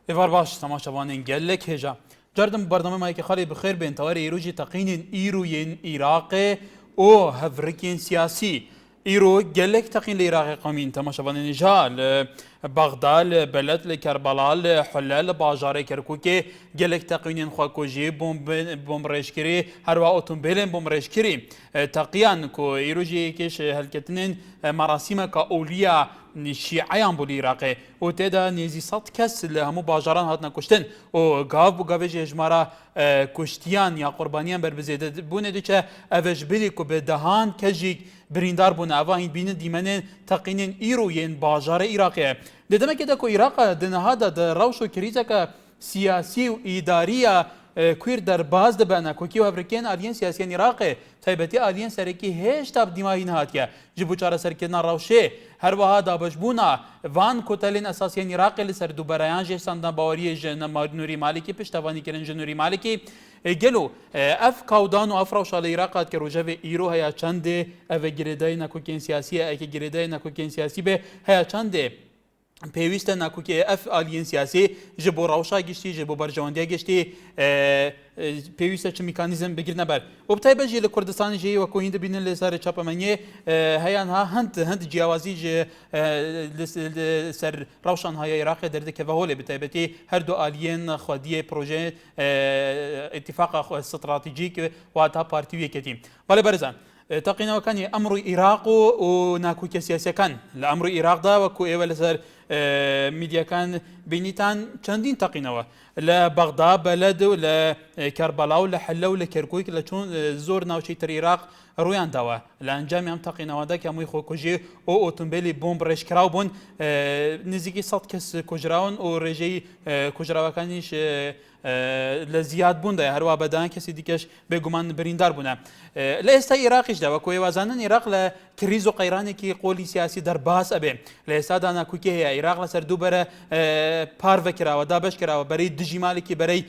ایوار باش تماشاوانین گلک هجا جردم برنامه مایی که خالی بخیر بین تواری ایروجی تقینین ایروین عراق او هفرکین سیاسی ایرو گلک تقین لعراق قامین تماشاوانین نجال بغداد بلد لکربلال حلال باجار کرکوک گلک تقینین خواکوجی بوم رشکری هر وا اتومبیل بوم رشکری تقیان کو ایروجی کش هلکتنین مراسم کا اولیا شیعیان بولی عراقی و تدا نیزی صد کس لهمو باجران هاتنا کشتن و گاو بو گاوش اجمارا کشتیان یا قربانیان بر بزیده بونه دیچه اوش بلی که به دهان کجیک بریندار بونه اوه این بینه دیمنه تقینین ایروین باجار عراقی دیدمه که دا که عراق دنها دا روش و کریزه که سیاسی و اداریه کویر در باز دبنا کوکی و افریقیان آلیان سیاسیان عراق تایبتی آلیان سرکی هیچ تاب دیمایی نهاتیه جبو چاره سرکنا روشه هر وها دابشبونا وان کوتلین اساسیان عراق لسر دو برایان جه سندان باوری نوری مالکی پشتوانی کرن جنوری مالکی گلو اف کاودان و اف روشال عراق که روجه ایرو هیا چنده او گریدای نکوکین سیاسی اکی گریدای نکوکین سیاسی به هیا چنده پیوسته نکو که اف آلیین سیاسی جبو روشا گشتی جبو برجواندیا گشتی پیوسته چه میکانیزم بگیر نبر و بتای بجی لکردستان جی و کوهند بینن لسر چاپمنی هیان ها هند جیاوازی ج سر روشان های عراق درده که وهوله بتایبتی هر دو آلیین خودی پروژه اتفاق استراتژیک و تا پارتیوی کتیم ولی برزن تقينا وكان امر العراق وناكوكي سياسي كان الامر العراق دا وكو ايوه سر ميديا كان بينيتان چندين تقينا لا بغداد بلد ولا كربلاء ولا حلا ولا كركوك لا چون زور ناوشي تر العراق رويان دوا الانجام ام تقينا ودا كموي خوكوجي او اوتومبيلي بومب رش كراوبون نزيكي صد كس كوجراون او رجي كوجراوا كانيش لزیاد بونده هر وابدان کسی دیگهش به گمان بریندار بونه لسه عراقش ده و کوی وزنن عراق ل کریز و قیرانی کی قولی سیاسی در باس ابه لسه دانا کوکی عراق لسر دو بره پار وکرا و دابش کرا و برای دجی مالکی برای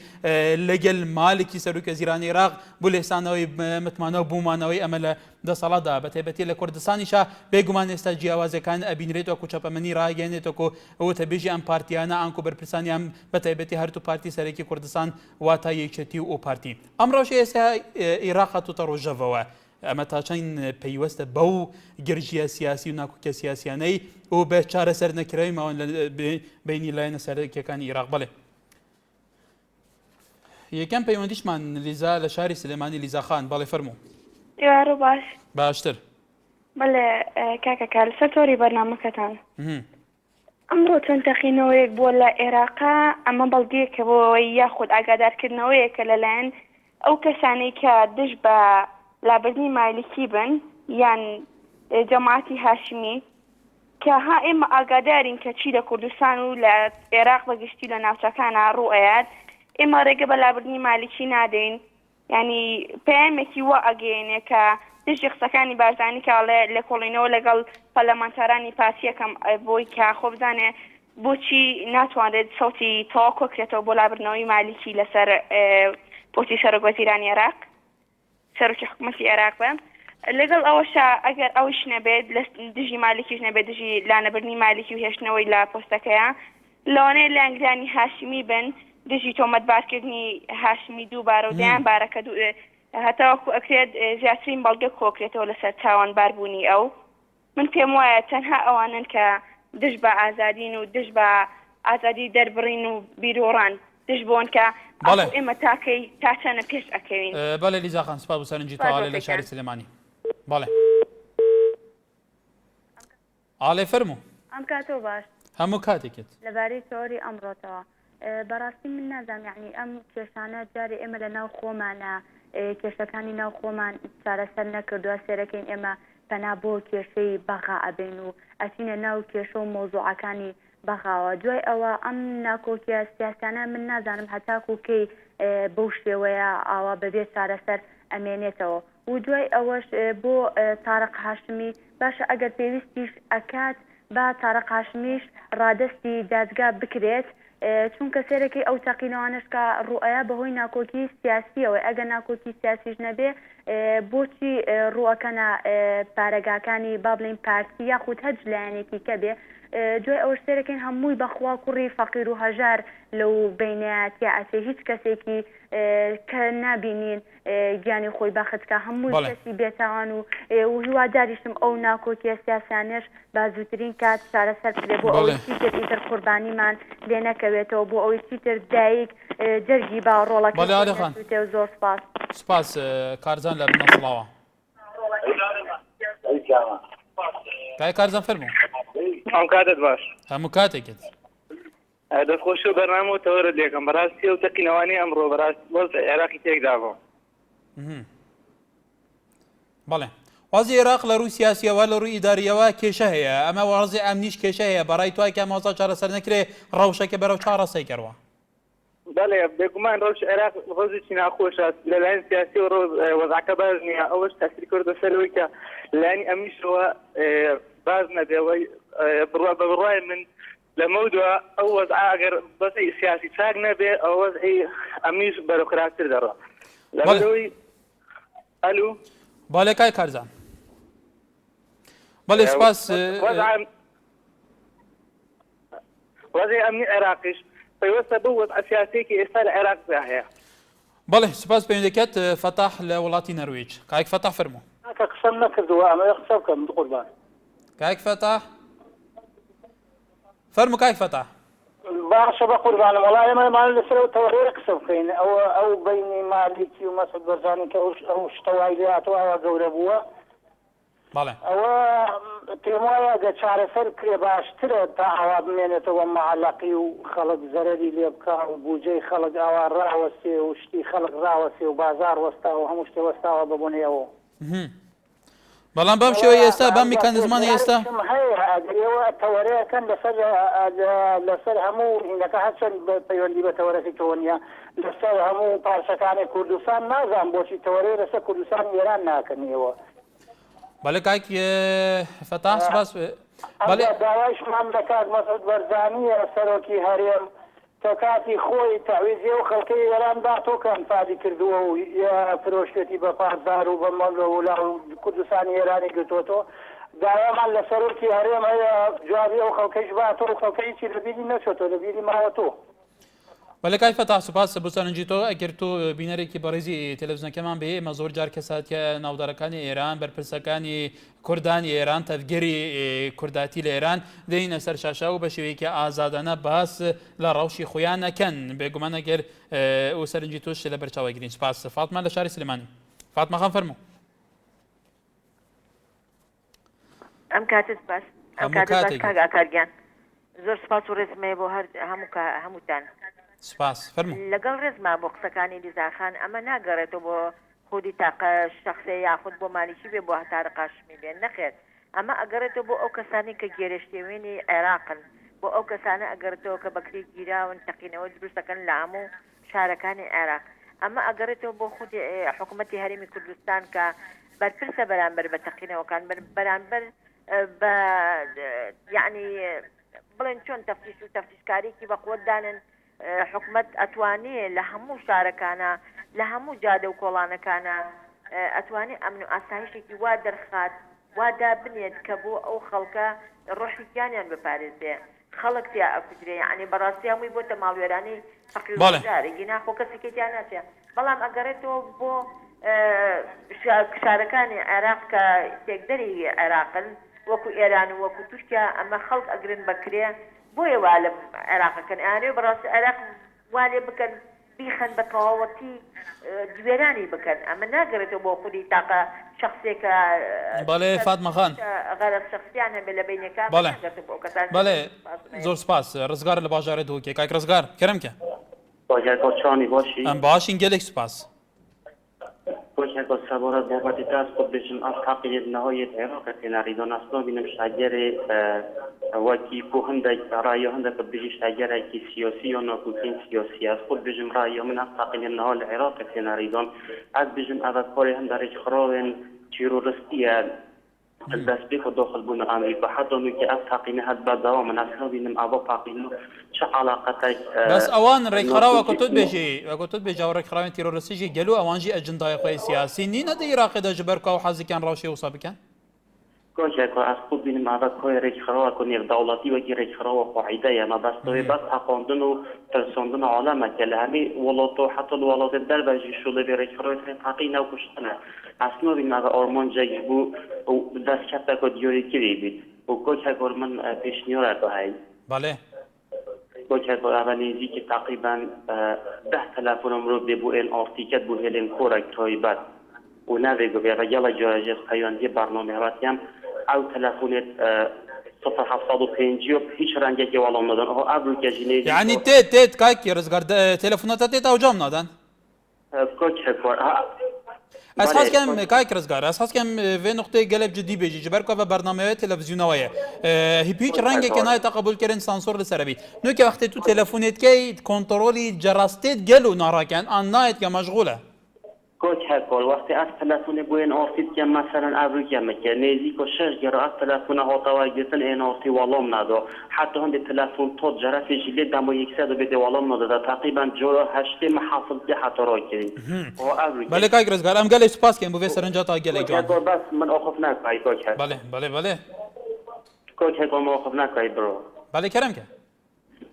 لگل مالکی سروک زیران عراق بولستانوی متمانو بومانوی عمل ده صلاة ده بتبتي لكردستان شا بيجمان استجي أوازه كان أبينريتو كو شابمني راجينيتو كو هو تبيجي أم بارتيانا أنكو بربرساني أم بتبتي هرتو بارتي سريكي كردستان واتا يكشتي أو بارتي أمر شيء سا إراقة تروجفوا أما تاشين بيوست بو جرجيا سياسي وناكو كسياسياني و بشار سر نكري ما بيني لاين سر كان إراق بله يكان بيونديش من ليزا لشاري سليماني ليزا خان بله فرمو یارو باش باشتر بله کاکا کال سطوری برنامجتان امرو تنتقینوی بولا عراقا اما بلدی که بو یاخد اگادر کردنوی که لالن او کسانی که دش با لابرنی مالکی بن یان جماعتی هاشمی که ها اما اگادرین که چی دا کردستان و لعراق بگشتی لنافچکان رؤیت اما رگه با لابرنی مالکی نادین يعني بيمكي واجينه ك تشخ سكاني بارزاني كاله لكولينو لقال برلمانتراني باسيه كم بوي كخوب زانه بوشي ناتواند صوتي توكو كريتو بولا برنامج مالكي لسر بوشي سر وزيران العراق سر حكومة العراق بام لقال أوشا أجر أوش نبيد دجي مالكي نبيد دجي لا نبرني مالكي وهش نوي لا بوستكيا لونه لانجلاني هاشمي بن دجي تومت باركني هاشمي دو بارو ديان بارك دو حتى أكيد جاسين بلقى كوكريت ولا ستاوان باربوني أو من كم تنها أوانن كدجبة آزادين ودجبة آزادي دربرين وبيروران دجبون بله إما تاكي تاتنا بيش أكيد بله ليزا خان سبب وسرنجي تعالى لشاري سليماني بله على فرمو أم كاتو باش همو كاتيكت لباري سوري أمرتا براسي من نازم يعني أم كيشانات جاري إما لناو خومانا كيشتكاني ناو خومان سارسل نكردوا سيركين إما فنابو كيشي بغا أبينو أسين ناو كيشو موضوع كاني بغا ودوي أوا أم ناكو كي سياسانا من نازم حتى كي بوشي ويا أوا ببيت سارسل أمينيتو ودوي أواش بو طارق هاشمي باشا أقل بيوستيش أكاد با طارق هاشمیش ڕادستی دادگا بکرێت چونکە سێرەکەی ئەو تەقینەوانش کە ڕوئەیە بەهۆی ناکۆکی سیاسیەوە ئەگە ناکۆکی سیاسیش نەبێ بۆچی ڕوئەکەنە پارێگاکانی با بڵین پارتی یاخود هەج لایەنێکی کە بێ دوای ئەوە سێرەکەین هەمووی بەخوا کوڕی فەقیر و هەژار لەو بینایەتیا ئەچێ هیچ کەسێکی کە نابینین گیانی خۆی باخەتکە هەمووی کەسی بێتاوان و هیواداریشم ئەو ناکۆکیە سیاسانش با زووترین کات چارەسەر بێ بۆ ئەوەی چیتر ئیتر قوربانیمان لێ نەکەوێتەوە بۆ ئەوەی چیتر دایک جەرگی با ڕۆڵەکە زۆر سپاس سپاس کارزان لە بنەسڵاوە کای کارزان فەرموو ئەم کاتت باش هەموو کاتێکت دەستخۆشی و بەرنامە تەوەرە لێکم بەڕاستی و تەقینەوانی ئەمڕۆ بەڕاست وەزع عێراقی تێکدا بوو بەڵێ وازی عێراق لە ڕووی سیاسیەوە لە ڕووی ئیداریەوە کێشە هەیە ئەمە وازی ئەمنیش کێشە هەیە بەڕای توای کە مۆزە چارەسەر نەکرێ ڕەوشەکە بەرەو چارەسەی کەڕوە بەڵێ بێگومان ڕۆژ عێراق ڕۆژێکی ناخۆشە لەلایەن سیاسی و ڕۆژ وەزعەکە باش نییە ئەوەش تاثیر کردە سەرەوەی کە لایەنی ئەمنیشەوە باز نەبێەوەی بڕوای من لەمە دووە ئەو وەزع ئەگەر بەسەی سیاسی چاک نەبێ ئەو وەزعی ئەمنیش بەرەو خراپتر دەڕۆ لەبەرەوەی ئەلو بەڵێ کای کارزان بەڵێ سپاس وەزعی ئەمنی عێراقیش پەیوەستە بەو وەزع سیاسیەکی ئێستا لە عێراقدا هەیە بەڵێ سپاس پێویست دەکات فەتاح لە وڵاتی نەروێج کایک فەتاح فەرموو کە قسەم نەکردووە ئەمە قسە بکەم قوربان کایک فەتاح فەرموو کایک فەتاح باشە بە قوربانم وەڵای ئێمەمان لەسەر تەوەرێ قسە بکەین ئەو بینی مالیکی و مەسعود بەرزانی کە ئەو شتەوای لێ هاتووە گەورە بووە بەڵێ ئەوە پێم وایە گە چارەسەر کرێ باشترە تا ئاوا بمێنێتەوە معەلەقی و خەڵک زەرەری لێ بکە و بوجەی خەڵک ئاوا ڕاوەستێ و شتی خەڵک ڕاوەستێ و بازار وەستا و هەموو شتێ وەستاوە ببوونەوە بەڵام بەم شێوە ئێستا بەم میکانیزمانی ئێستا هەیە ئەگەرەوە تەوەرەکەن لەسەر هەموو هینەکە هەچەند پەیوەندی بە تەوەرەکەی تۆ نییە لەسەر هەموو پارچەکانی کوردستان نازان بۆچی تەوەرەی لەسەر کوردستان ئێران ناکەنیەوە بەڵێ کاک فەتاح سپاس بەڵێ داوایشمان دەکات مەسعود بەرزانیە سەرۆکی هەرێم کە کاتی خۆی تەعویزیە و خەڵکەی ئێران داتۆکەم فادی کردووە و فرۆشتێتی بە پاسدار و بە مەڵ و وڵا و کوردستانی ئێرانی گرتوۆتۆ داوامان لە سەرۆکی هەرێم هەیە جوابی ئەو خەڵکەیش باتۆ و خەڵکەی چی لەبیری نەچۆتۆ لەبیری ماوەتۆ بەڵێ کای فەتاح سوپاس بۆسەرنجی تۆ ئەگەر تۆ بینەرێکی بەڕێزی تەلەڤیزیۆنەکەمان بێ ئێمە زۆر جار کەسات کە ناودارەکانی ئێران بەرپرسەکانی کوردانی ئێران تەفگەری کورداتی لە ئێران دەینە سەر شاشە و بە شێوەیەکی ئازادانە باس لە ڕەوشی خۆیان نەکەن بێگومان ئەگەر ئەو سەرنجی تۆش لە بەرچاوی گرین سپاس فاتمە لە شاری سلێمانی فاتمە خان فەرموو ئەم کاتت باش ئەم کاتت باش کاگاکارگیان زۆر سپاس و ڕێزمەیە بۆ هەمووتان سپاس فەرموو لەگەڵ ڕێزما بۆ قسەکانی لیزاخان ئەمە ناگەڕێتەوە بۆ خودی تاقە شخصی یاخود بۆ مالیکی بێ بۆ هەتارە قاشمی بێن نەخێت ئەمە ئەگەڕێتەوە بۆ ئەو کەسانی کە گێرەشتێوێنی عێراقن بۆ ئەو کەسانە ئەگەڕێتەوە کە بەکری گیراون تەقینەوە دروست دەکەن لە هەموو شارەکانی عێراق ئەمە ئەگەڕێتەوە بۆ خودی حکوومەتی هەرێمی کوردستان کە بەرپرسە بەرامبەر بە تەقینەوەکان بەرامبەر بە یعنی بڵێن چۆن تەفتیش و تەفتیشکاریکی بەقوەتدانن حکومت ئەتوانێ لە هەموو شارەکانە لە هەموو جادە و کۆڵانەکانە ئەتوانێ ئەمن و ئاسایشێکی وا دەرخات وادا بنێت کە بۆ ئەو خەڵکە ڕۆحی گیانیان بپارێزێ خەڵک تیا ئەفکرێ یعنی بەڕاستی هەمووی بۆتە ماڵوێرانی فەقیرجارێکی ناخۆ کەسێکی تیا ناچێ بەڵام ئەگەڕێتەوە بۆ شارەکانی عێراق کە تێکدەری عێراقن وەکو ئێران و وەکو تورکیا ئەمە خەڵک ئەگرن بەکرێ بۆیە وا لە عێراقەکەن ئارێ بەڕاستی عێراق وا لێ بکەن بیخەن بە تەواوەتی دوێرانی بکەن ئەمە ناگەڕێتەوە بۆ خودی تاقە شخصێکە بەڵێ فاتمە خان غەرە شخصیان هەبێ لە بینەکە بەڵێ زۆر سپاس ڕزگار لە باژارێت دووکێ کاک ڕزگار کەرەمکە باجارگۆچانی باشی ئەم باشین گەلێک سپاس بۆ سەبارەت بابەتی تاس خۆ بێژم ئەم تاقیێت نەهایەت عێراق تێناریدان ئەسڵا بینم شاگەرێ وەکی بۆ هەندێک ڕایە هەندێک بژی شاگەرێکی سیاسی یا ناکوتین سیاسی است خۆ بێژم ڕایە من ئەم تاقیێت نەها لە عێراق تێناریدان ئەس بێژم ئەڤەکۆری هەندێک خراوێن تیرۆریستیە دەست بێ داخل بوون ئەمریکا حتی نوکە ئەف تاقینە هەت بەداوا من ئەسڵا بینم ئەوە تاقینە چه علاقەتێک بەس ئەوان ڕێکخراوە کە تۆت بێژی وەکو تۆت بێژە ڕێکخراوێن تیرۆریستیژی گەلو ئەوانژی ئەجندای خۆی سیاسی نینە دە عێراقیدا ژبەر و حەزیکیان ڕەوشی وسا بکەن كوشا كو أسقط بين ما بكوي ريك خروا كوني دولتي وكي ريك خروا قاعدة يا ما بس توي بس حقندنو ترسندنو عالم كلامي ولاتو حتى الولاد الدرب جيشوا لي ريك خروا تحقينا وكشتنا أصلا بين ما أرمان جيبو ودس كتا كديوري كريبي وكوشا كور من بيشنيورا كهاي بله كوشا كور أوليزي كي تقريبا 10 تلفون مرو بيبو إن أرتيكت بو هلين كورك تويبات ونافيجو بيا يلا جوجس قياندي برنامه هاتيام او تلفونت 0750 هیچ رنگی ولا ندن او ابرو کجینی يعني تيت كايك رزقار تليفونات تيت او جام نادن كوتش هكور اساس كم كايك رزقار اساس كم في نقطه قلب جدي بيجي جبركو في برنامج تلفزيونيه هي بيج رنگي كناي تقبل كرن سانسور لسربي نو كي وقت تو تليفونات كي كنترولي جراستيت قالوا ناراكن ان نايت كمشغوله كوتش هكور وقت از تلفون بوين اورتيت كم مثلا ابرو كم نيزي كو شش جرا از تلفون هاتوا جتن ان اورتي والام ندو حتى هند تلفون تو جرا في جيل دمو 100 بده والام ندو تقريبا جرا 8 محافظ دي حتى راكري هو ابرو بله كايك رزقار ام قال سباس كم بو سرنجات قال جان بس من اخفنا كاي كوتش بله كوتش هكور ما اخفنا كاي برو بله كرم كه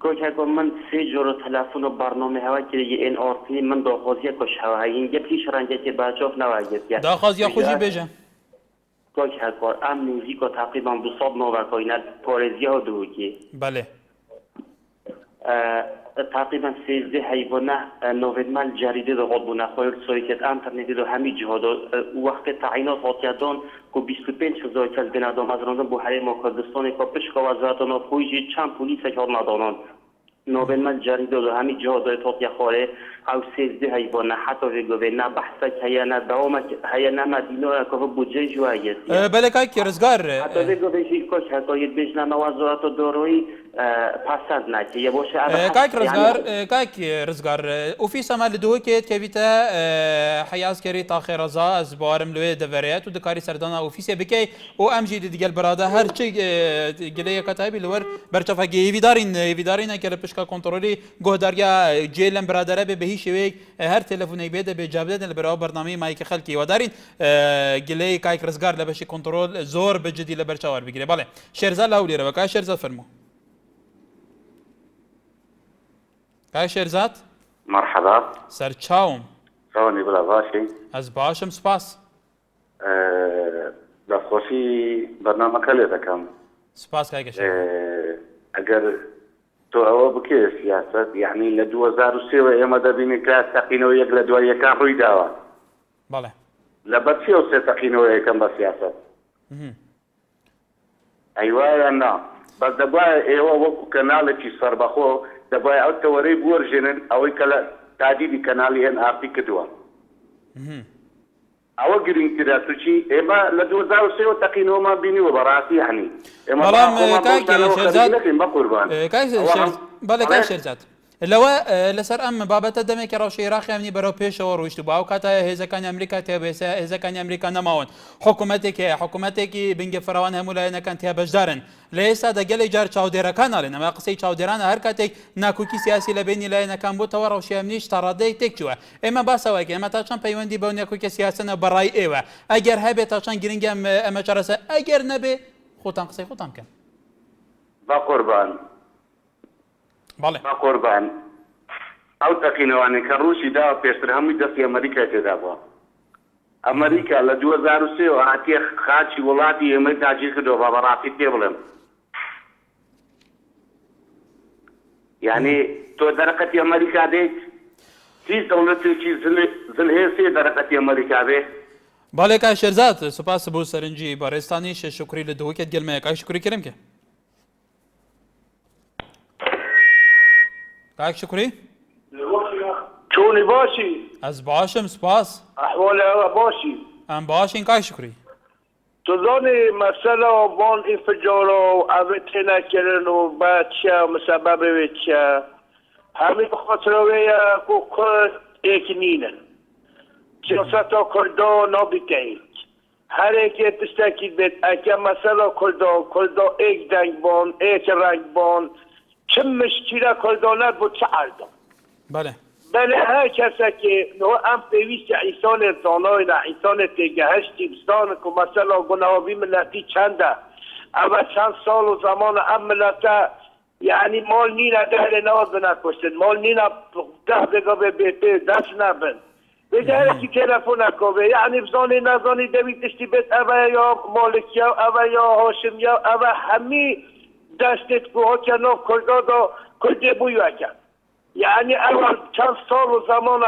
كوچ هکو من 3 جور تلفن و برنامه هوا که این آرتی من داخوزی کش هوا این یه پیش رنگه که بچه‌ها نواجد داخوزی خوشی بجه كوش هكور ام نيزيكو تقريبا بصوب نوفا كوينات بوريزيا دوكي بله تقريبا 13 حيوانه نوفيدمال جريده دو غضبونا خوير سويكت انترنت دو همي جهادو وقت تعيينات هاتيادون كو 25 كز بنادم از راندن بوحري مقدسون كو بشكو وزارتون خويجي چند پوليس كار ندانان نوفيدمال جريده دو همي جهادو توتيا خوره او 13 حيوانه حتى ويگوه نه بحثك هيا نه دوامك هيا نه مدينه كو بودجه جوايت بله كاي رزقار حتى ويگوه شي كوش هكو يدبجنا موازات دوروي پسند نکه یه باشه کاک رزگار اوفیس عمل دو که کبیتا حیاس کری تا خیرازا از بارم لوی دوریت و دکاری سردان اوفیس بکی او ام جی دیگل براده هر چی گله کتابی لور برچفه ویدارین که پشکا کنترلی گهداریا جیلم برادره به هیچ وی هر تلفنی بده به جابدن لبرا برنامه مایک خلکی و دارین گله کاک رزگار لبشی کنترل زور به جدی لبرچوار بگیره بله شرزال لاولی رو کا شرزال فرمو كاي شيرزاد مرحبا سرچاوم شلوني بلا باشي از باشم سپاس دەستخۆشی بەرنامەکە لێ دەکەم سپاس کاکە ئەگەر تۆ ئەوە بکێ سیاست یعنی لە 2003 ئێمە دەبینی کە تەقینەوە یەک لە دوای یەکان ڕووی داوە بەڵێ لەبەر چێ سێ تەقینەوە یەکەم بە سیاست ئەیوایە نا بەس دەبایە ئێوە وەکو کەناڵێکی سەربەخۆ دەبایە ئەو تەوەرەی بوەرژێنن ئەوەی کە لە تادیدی کەناڵی NRP کردووە ئەوە گرنگترە تووچی ئێمە لە 2003 تەقینەوەمان بینیوە بەڕاستی یعنی بەڵام کاکە شێرزاد بەڵێ کاک شێرزاد لەوە لەسەر ئەم بابەتە دەمێکی ڕەوشەی عێراقی ئەمنی بەرەو پێشەوە ڕۆیشت بوو ئەو کاتە هێزەکانی ئەمریکا تێبێسە هێزەکانی ئەمریکا نەماون حکوومەتێک هەیە حکوومەتێکی بنگە فراوان هەموو لایەنەکان تیا بەشدارن لە ئێستا دەگەلێک جار چاودێرەکان ناڵێن ئەمە قسەی چاودێرانە هەر کاتێک ناکۆکی سیاسی لە بینی لایەنەکان بۆتەوە ڕەوشەی ئەمنیش تا ڕادەیەک تێکچووە ئێمە باسەوەیکە ئێمە تا چەند پەیوەندی بەو ناکۆکیە سیاسەنە بەڕای ئێوە ئەگەر هەبێت تا چەند گرنگی ئەمە چارەسەر ئەگەر نەبێ خۆتان قسەی خۆتان بکەن با قوربان بەڵێ با قوربان ئەو تەقینەوانێک کە ڕووشی داوە پێشتر هەمووی دەستی ئەمریکا تێدا بووە ئەمریکا لە 2003 هاتیە خاچی وڵاتی ئێمە داگیر کردەوە با بەڕاستی پێ بڵێم یعنی تۆ دەرەقەتی ئەمریکا دێیت هیچ دەوڵەتێکی زلهێسێ دەرەقەتی ئەمریکا بێ بەڵێ کاک شێرزاد سوپاس بۆ سەرنجی بەڕێستانیش شکری لە دووەکەت گەلمەیە کاک شکری کردم کە کاک شکری چونی باشی؟ از باشم سپاس احوال باشی؟ ام باشین کاک شکری تو دانی مسئله وان انفجار و اوتی نکردن و بعد چه مسبب چه همین بخاطر وی کو کرد ایک نینن سیاستا کردا نابیتید هر ایک تستکید بید اگه مسئله کردا ایک دنگ بان ایک رنگ بان چه مشکل کردا ند بود چه عردم بله بله هر کسی که نو ام پیویست ایسان زانای نه ایسان تگهشتی بستان که مثلا گناهی ملتی چنده اما چند سال و زمان ام ملتا یعنی مال نینا دهر نواز بنکشتن مال نینا ده بگا به بیته دست نبن بجاره که تلفون نکوه یعنی بزانی نزانی دوی تشتی بیت اوه یا مالکی اوه یا هاشمی اوه همی دستت که ها کناف کردادا کرده بویو کن یعنی اول چند سال و زمان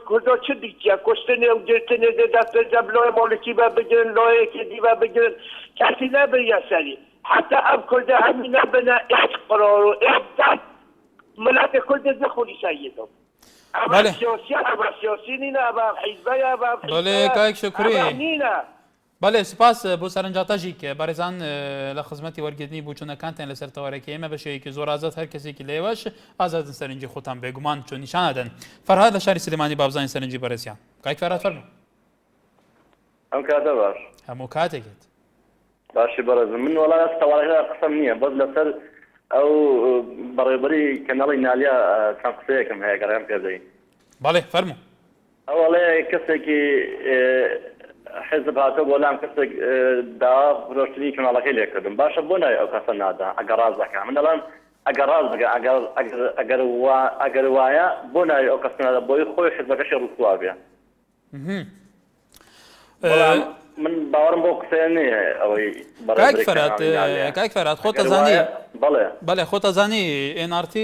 کردا چه دیگه کشتنی و گرتنی دست جبلای مالکی و بگیرن لایه کدی و بگیرن کسی نبریه سری حتی اب کرده همین نبنه ایک قرار و ایک دست ملت کرده بخوری سیدم بله سیاسی نینا اول حیزبه اول بله کایک شکری بله سپاس بۆ سەرنجاتەژی کە بەڕێزان لە خزمەتی وەرگرتنی بووچوونەکانتان لەسەر تەوارەکە ئێمە بەشەیەکی زۆر ئازاد هەر کەسێکی لێوەش ئازادن سەرنجی خۆتان بێگومان چۆن نیشانەدەن فەرهاد لە شاری سلێمانی بابزانی سەرنجی بەڕێزیان کاک فەرهاد فەرموو ئەم کاتە باش هەموو کاتێکێت باشی بەڕێزم من وەڵای تەوارەکە قسەم نییە بەس لەسەر ئەو بەڕێبەری کەناڵی نالیا چەند قسەیەکم هەیە گەڕێم پێدەین بەڵێ فەرموو ئەوەڵێ کەسێکی حزب هاتۆ بۆ لام کەسێک دا فرۆشتنی کەناڵەکەی لێکردم باشە بۆ نای ئەو کەسە نادا ئەگەر ڕاز دەکەم من دەڵێم ئەگەر ڕاز بگە ئەگەر وایە بۆ نای ئەو کەسە نادا بۆی خۆی حزبەکەشی ڕووسوا بێ من باوەڕم بۆ قسەیە نییە ئەوەی کاک فەرهاد خۆ دەزانی بەڵێ خۆ دەزانی NRT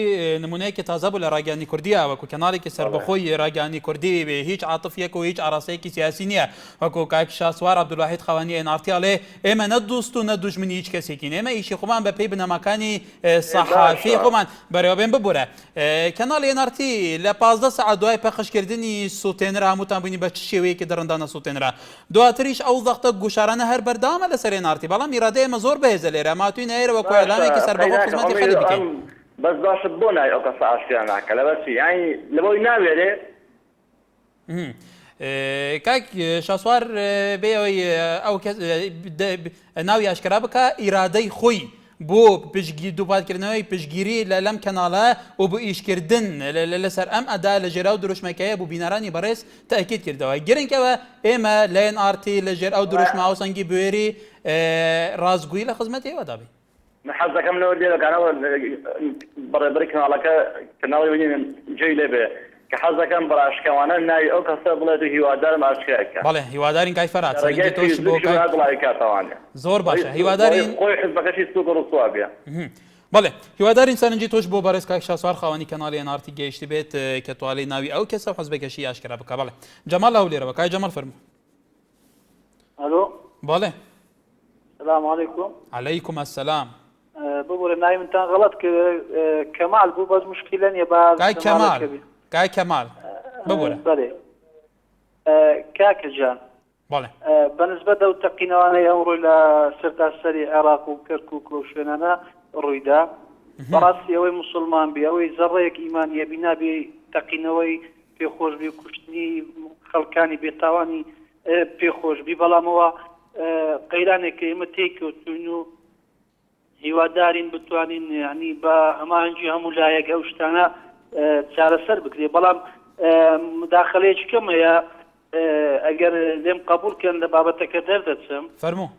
نمونەیەکی تازە بوو لە ڕاگەیانی کوردیە وەکو کەناڵێکی سەربەخۆی ڕاگەیانی کوردی بێ هیچ عاتفیەک و هیچ ئاراسەیەکی سیاسی نییە وەکو کاک شاسوار عەبدولواحید خەوانی NRT ئەڵێ ئێمە نە دووست و نە دوژمنی هیچ کەسێکین ئێمە ئیشی خۆمان بە پێی بنەماکانی سەحافی خۆمان بەڕێوەبێن ببورە کەناڵی NRT لە 15 سەعات دوای پەخشکردنی سوتێنرا هەمووتان بووینی بە چ شێوەیەکی دەڕەندانە سوتێنرا دواتریش ئەو وەختە گوشارانە هەر بەردەوامە لەسەر NRT بەڵام ئیرادەی ئێمە زۆر بەهێزە لێرە ماتووینە ئێرە وەکو ئەعلامێکی سەربەخۆ خزمەتی خەڵک بکەین بەس باشە بۆ نای ئەو کەسە ئاشتیان ناکە لەبەرچی یانی لەبەوەی ناوێرێ کاک شاسوار بێ ئەوەی ئەو ناوی ئاشکرا بکە ئیرادەی خۆی بۆ دووپاتکردنەوەی پشگیری لە لەم کەناڵە و بۆ ئیشکردن لەسەر ئەم ئەدا لە ژێرا و دروشمەکەیە بۆ بینەرانی بەڕێز تاکید کردەوە گرنگەوە ئێمە لە NRT لەژێر ئەو دروشمە ئەو سەنگی بوێری ڕازگویی لە خزمەتیەوە دابێ حەز دەکەم لەوە لێرەکانەوە بەڕێبەری کەناڵەکە کەناڵی وینین جێی لێبێ کە حەز دەکەم بەڕاشکەوانە ناوی ئەو کەسە بڵێت و هیوادارم ئاشکەیەکە بەڵێ هیوادارین کای فەرهاد سەرنجی تۆش بۆ کاتەوانێ زۆر باشە هیوادارین خۆی حزبەکەشی سووک و ڕووسوا بێ بەڵێ هیوادارین سەرنجی تۆش بۆ بەڕێز کاک شاسوار خاوەنی کەناڵی NRT گەیشتی بێت کە توانای ناوی ئەو کەسە حزبێکەشی ئاشکرا بکە بەڵێ جەمال هەو لێرەوە کای جەمال فەرموو ئەلۆ بەڵێ سلام عەلەیکوم عەلەیکوم ئەسسەلام ببوورە ناوی منتان غەڵەت کرد کەمال بوو بەس موشکیلە نیە باز کای کەمال ببوورە بەڵێ کاکە جان بەڵێ بەنسبەت ئەو تەقینەوانەی ئەمڕۆی لە سەرتاسەری عێراق و کەرکووک و شوێنانە ڕوویدا بەڕاستی ئەوەی موسڵمان بێ ئەوەی زەڕەیەک ئیمانیە بینابێ تەقینەوەی پێخۆشبی کوشتنی خەڵکانی بێتاوانی پێخۆشبی بەڵامەوە قەیرانێک ئێمە تێکەوتوین و هیوادارین بتوانین ینی بە ئەمانجی هەموو لایەک ئەو شتانە چارەسەر بکرێ بەڵام مداخەلەیەکی کەم هەیە ئەگەر لێم قبولکەن لە بابەتەکە دەردەچم فەرموو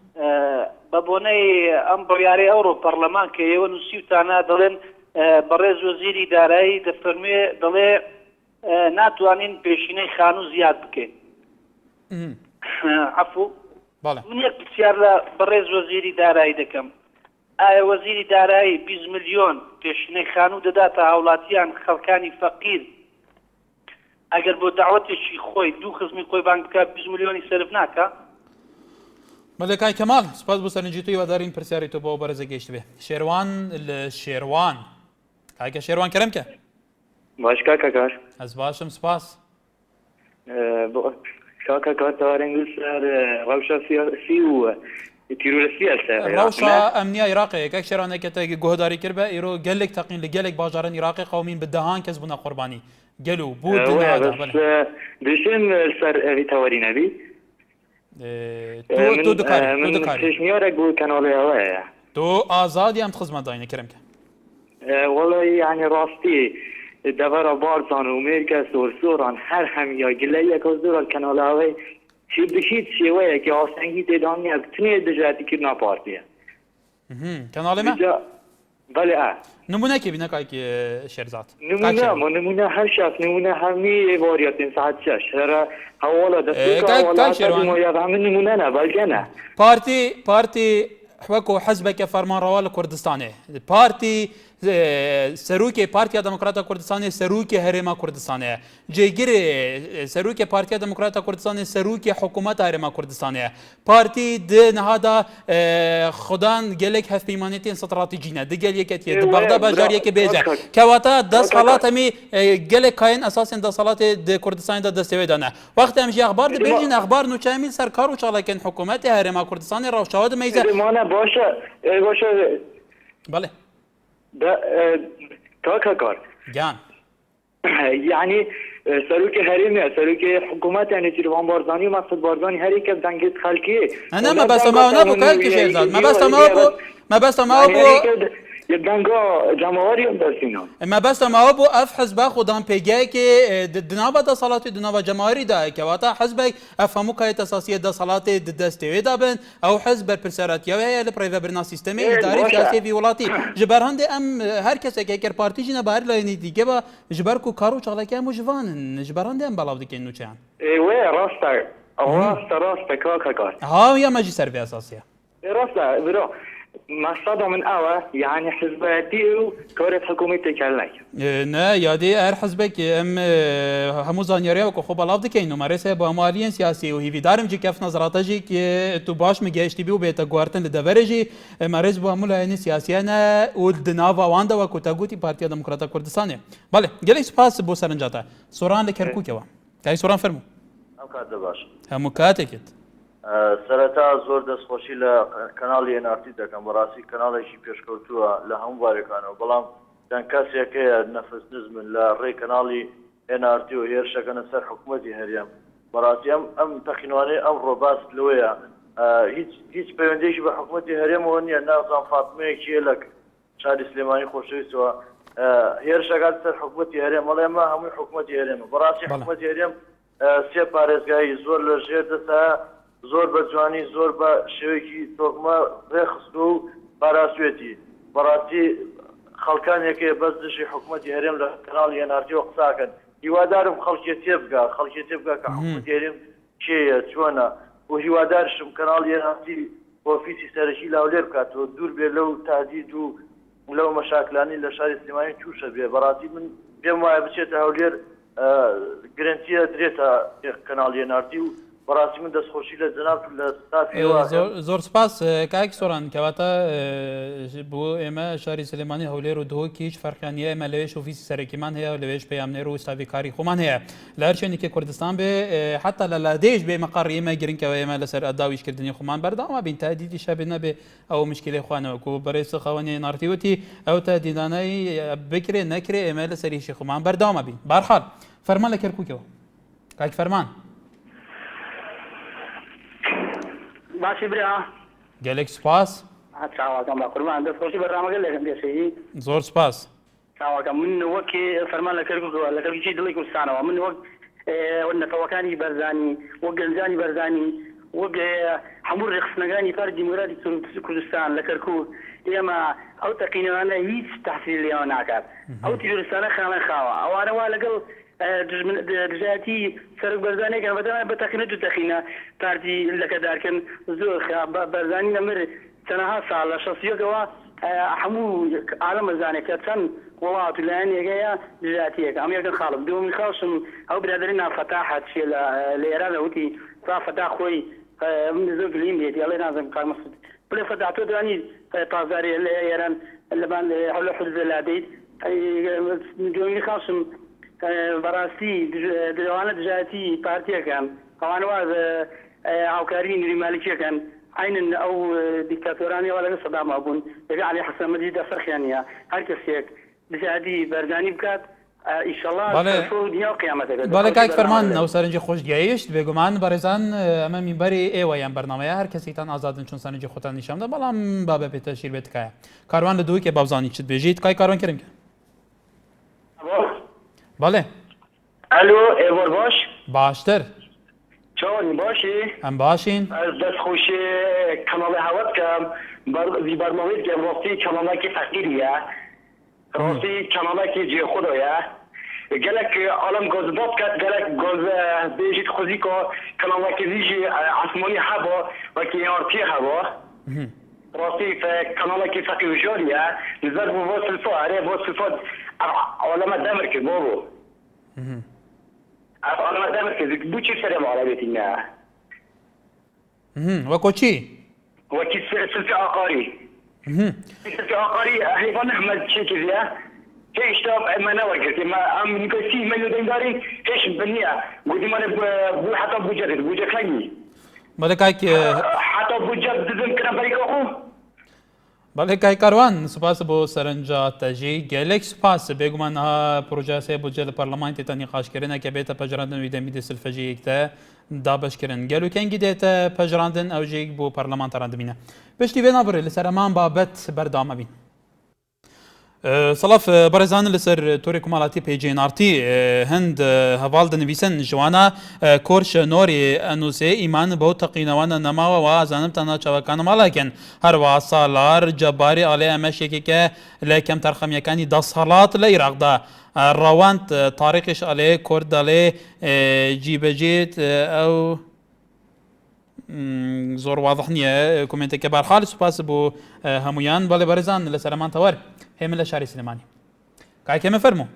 بە بۆنەی ئەم بڕیارەی ئەوڕۆ پەرلەمان کە ئێوە نووسیوتانە دەڵێن بەڕێز وەزیری دارایی دەفەرموێ دەڵێ ناتوانین پێشینەی خانوو زیاد بکەین عەفوو من یەک پرسیار لە بەڕێز وەزیری دارایی دەکەم ئایا وەزیری دارایی 20 ملیۆن پێشینەی خانوو دەداتە هاوڵاتیان خەڵکانی فەقیر ئەگەر بۆ داوەتێکی خۆی دوو خزمی خۆی بانگ بکات 20 ملیۆنی سەرف ناکە بەڵێ کای کەمال سپاس بۆ سەرنجی تۆی هیوادارین پرسیاری تۆ بۆ بەرزە گەیشت بێ شێروان لە شێروان کاکە شێروان کەرەمکە باش کاکە کار ئەس باشم سپاس کاکە کاتەوارێن سەر ڕەوشە سیاسی و ڕەوشە ئەمنیە عێراقەیە کاک شێروانێکەتە گۆهداری کرد بە ئێرۆ گەلێک تەقین لە گەلێک باژارن عێراقی قەومین بە دەهان کەس بوونە قوربانی گەل و بوو دەشێن سەر ئەوی تەوەری نەبی تۆ دکاری پێشنیارێک بوو کەناڵی ئەوەیە تۆ ئازادی ئەم خزمەت داینە کەرەمکە وەڵی یعنی ڕاستی دبر بارزان و امریکا سوران هر هم یا گله یک از دور کنال هاوی چی بشید شیوه که آسنگی تدانی اکتنی دجاتی که نپارتیه کنال ما؟ بله نمونه که بینه که شیرزاد نمونه هر شخص نمونه همی واریات ساعت 6 هر حوالا دستور حوالا همه نمونه نه بلکه نه پارتی وەکو حەزبێکە فەرمانڕەوا لە کوردستانê پارتی سەرروکێ پارتیا دموکراتە کوردستانê سەرروکێ هەرێما کوردستانەیە جێگیرێ سەرروکێ پارتیا دموکراتە کوردستانê سەرروکێ حکوومەتە هەرێما کوردستانەیە پارتی د نەهادا خوددان gelek hevpîmanîtên stratîjîne di gel yeketiye di bexda bajariyekê bêje kewata destxelat hemî gelek kayên esasên desalatê di Kurdistanê de destê wê dane wextê em jî exbar dibêjin exbar nûçe emî ser kar û çalekên hikûmetê herêma Kurdistanê rewşawa dimeyze باشه بله کار جان یعنی سروک حریمه سروک حکومت یعنی تیروان بارزانی و مقصد بارزانی هر یک دنگت خلقیه انا ما بس ما نبو که شیرزاد ما بس ما بو دنگا جماهری هم دستینا ما بس ما بو اف حزب خودم پیگه که دنابه دا صلات دنابه جماهری دا که واتا حزب افهمو که اساسیه دا صلات دستوی دا بن او حزب پرسراتیا و هي لپریو برنا سیستم اداری سیاسی وی ولاتی جبرهند ام هر کس که اگر پارتی جنا بهر لاینی دیگه با جبر کو کارو چغلا که مجوان جبرهند ام بلاو دکن نو چان وي راستا کار ها یا ماجی سر اساسیه راستا برو مقصد من اوه يعني حزباتي وكورة حكومتي كالك نه یادی هر حزبك ام همو زانیاری و خوب بلاف دکین مارسه با مالین سیاسی و هیوی دارم جی کف نظراتا جی که تو باش مگیشتی بی و بیتا گوارتن لدوره جی مارس با همو لاین سیاسی نه و دناوا واندا و کتاگوتی پارتیا دموکراتا کردستانه بله گلی سپاس بو سرنجاتا سوران لکرکو کوا تای سوران فرمو اوقات باش همو کاتکت سەرەتا زۆر دەستخۆشی لە کەناڵی NRT دەکەم بەڕاستی کەناڵێکی پێشکەوتووە لە هەموو بارەکانەوە بەڵام چەند کەسێکەیە نەفس نزمن لە ڕێی کەناڵی NRT و هێرشەکەنە سەر حکوومەتی هەریەم بەڕاستی ئەم تەقینوانەی ئەمڕۆ باس لەوەیە هیچ پەیوەندێکی بە حکوومەتی هەرێمەوە نییە نازان فاتمەیەکی لە شاری سلێمانی خۆشەویستەوە هێرشەکات سەر حکوومەتی هەرێم بەڵێ ئەمە هەمووی حکوومەتی هەرێمە بەڕاستی حکوومەتی هەرێم سێ پارێزگایی زۆر لە ژێر دەستا زۆر بە جوانی زۆر بە شێوەیەکی تۆکمە ڕێخست و پاراسوێتی بەڕاستی خەڵکانێکێ بەس دژی حکوومەتی هەرێم لە کەناڵی NRT و قساکەن هیوادارم خەڵکی تێ بگا کە حکوومەتی هەرێم کێیە چۆنە و هیوادارشم کەناڵی NRT ئۆفیسی سەرەکی لاولێر بکاتەوە دوور بێ لەو تادید و لەو مەشاکلانی لە شاری سلێمانی تووشە بێ بەڕاستی من پێم وایە بچێتە هەولێر گرنتیە درێتە کەناڵی NRT و بەڕاستی من دەستخۆشی لە جەناب لە ستافیەوە زۆر سپاس کاک سۆران کەواتە بۆ ئێمە شاری سلێمانی هەولێر و دهۆکی هیچ فەرقیان نیە ئێمە لەوێش ئۆفیسی سەرەکیمان هەیە و لەوێش پەیامنێر و ستافی کاری خۆمان هەیە لە هەر شوێنێکی کوردستان بێ حتا لە لادێش بێ مەقەڕی ئێمە گرنگەوە ئێمە لەسەر ئەداویشکردنی خۆمان بەردەوام بین تادیدی شەبێ نەبێ ئەو مشکلەی خوانەوەکو بەڕێز سەخەوەنی نارتیوتی ئەو تادیدانەی بکرێ نەکرێ ئێمە لەسەر هیچی خۆمان بەردەوامە بین بارحال فەرمان لە کەرکووکەوە کاک فەرمان باشی برا گەلێک سپاس چاواکەم بە قوربان دەستخۆشی بەڕامەکە لەکەم پێشەیی زۆر سپاس چاواکەم من وەک فەرمان لە کەرکووکەوە لە کەرکووکی دڵی کوردستانەوە من وەک نەتەوەکانی بەرزانی وەک گەنجانی بەرزانی وەک هەموو ڕێخستنەکانی پارتی دیموکراتی کوردستان لە کەرکووک ئێمە ئەو تەقینەوانە هیچ تەحسیل لێەوە ناکات ئەو تیرۆریستانە خامە خاوە ئەوانە وا لەگەڵ دژایەتی سەرک بەرزانێکە بەدەمان بە تەقینە دوو تەقینە پارتی لەکەدارکەن زۆر بەرزانی نەمر چەندەها ساڵ لە شەسیەکەوە هەموو عالەم بەرزانێک کە چەند وڵات و لایەن یەکەیە دژایەتیەکە ئەم یەکەن خاڵم دووەمی خاوسم ئەو برادری نافەتاح هاتشێ لە ئێران لەوتی تا فەتاح خۆی من زۆر گلیم بێتی ئەڵێ نازم کار مەسعود بڵێ فەتاح تۆ دەوانی پازاری لە ئێران لەبان هەولە حوزە لادەیت دووەمی خاوسم بەڕاستی دەوانە دژایەتی پارتیەکان ئەوانەوە هاوکاری نوری مالیکیەکان عینن ئەو دیکتاتۆرانیەوە لەگە سەداما بوون لەگە عەلی حەسەن مەجید دەسەرخیانە هەر کەسێک دژایەتی بەرزانی بکات ئیشەڵڵا دنیا و قیامەتەکە بەڵێ کاک فەرمان نەوسەرنجی خۆشگەیشت بێگومان بەڕێزان ئەمە میمبەری ئێوە یان بەرنامەیە هەر کەسێکتان ئازادن چون سەرنجی خۆتان نیشاندا بەڵام بابە پێتە شیر بێت تکایە کاروان لە دووکێ بابزانی چت بێژیت کای کاروان کردن بەڵێ ئەلۆ ئێوە باش باشتر چۆنی باشی ئەم باشین دەستخۆشی کەناڵی هەوە بکەم بەرنامەی ڕاستی کەناڵێکی فەقیریە ڕاستی کەناڵێکی جێخۆدایە gelek alam gazdat kat gelek gaz bejit xuziko kanalaki diji asmani haba ve ki yarti haba rasti fe kanalaki fakirjariye nizar bu vasıfa are vasıfa alama demir ki bu alama demir ki bu çift sene muhalefetine ve koçi ve ki sırtı akari sırtı akari ahli bana Ahmet Çekiziye هيش طب ما نوجد ما ام نقصي من دنداري هيش بنيه قلت ما بو حتى بو جدد بو جكاني بەڵێ حتى بو جدد كنا بريكو بەڵێ کای کاروان سوپاس بۆ سەرنجاتەژی gelek سوپاس بێگومان پرۆژەسێ بودجێ لە پەرلەمانتی نقاشکردنە کە بێتە پەژراندن دەمیدە سلفەژەیەکتە دابشکردن گەل و کەنگی دێتە پەژراندن ئەوژەیەک بۆ پەرلەمانتەران دبینە پشتی بێ نابڕێ لەسەر ئەمان بابەت بەردامە بین سلاف برزان لسر توری کمالاتی پیجینارتی هند هوال دنویسن جوانا کورش نوری انوسه ایمان بو تقینوان نماوا و ازانم تنها چوکان مالاکن هر واسالار جباری آلی امشی که لکم ترخم یکانی 10 سالات لعراق دا روانت تاریخش آلی کرد آلی جیبجیت او زۆر واضح نییە کومنتێکە بارحال سوپاس بۆ هەمویان بەڵێ بەرزان لە سەرمان تەوەر هێمن لە شاری سلێمانی کاکێمە فەرموو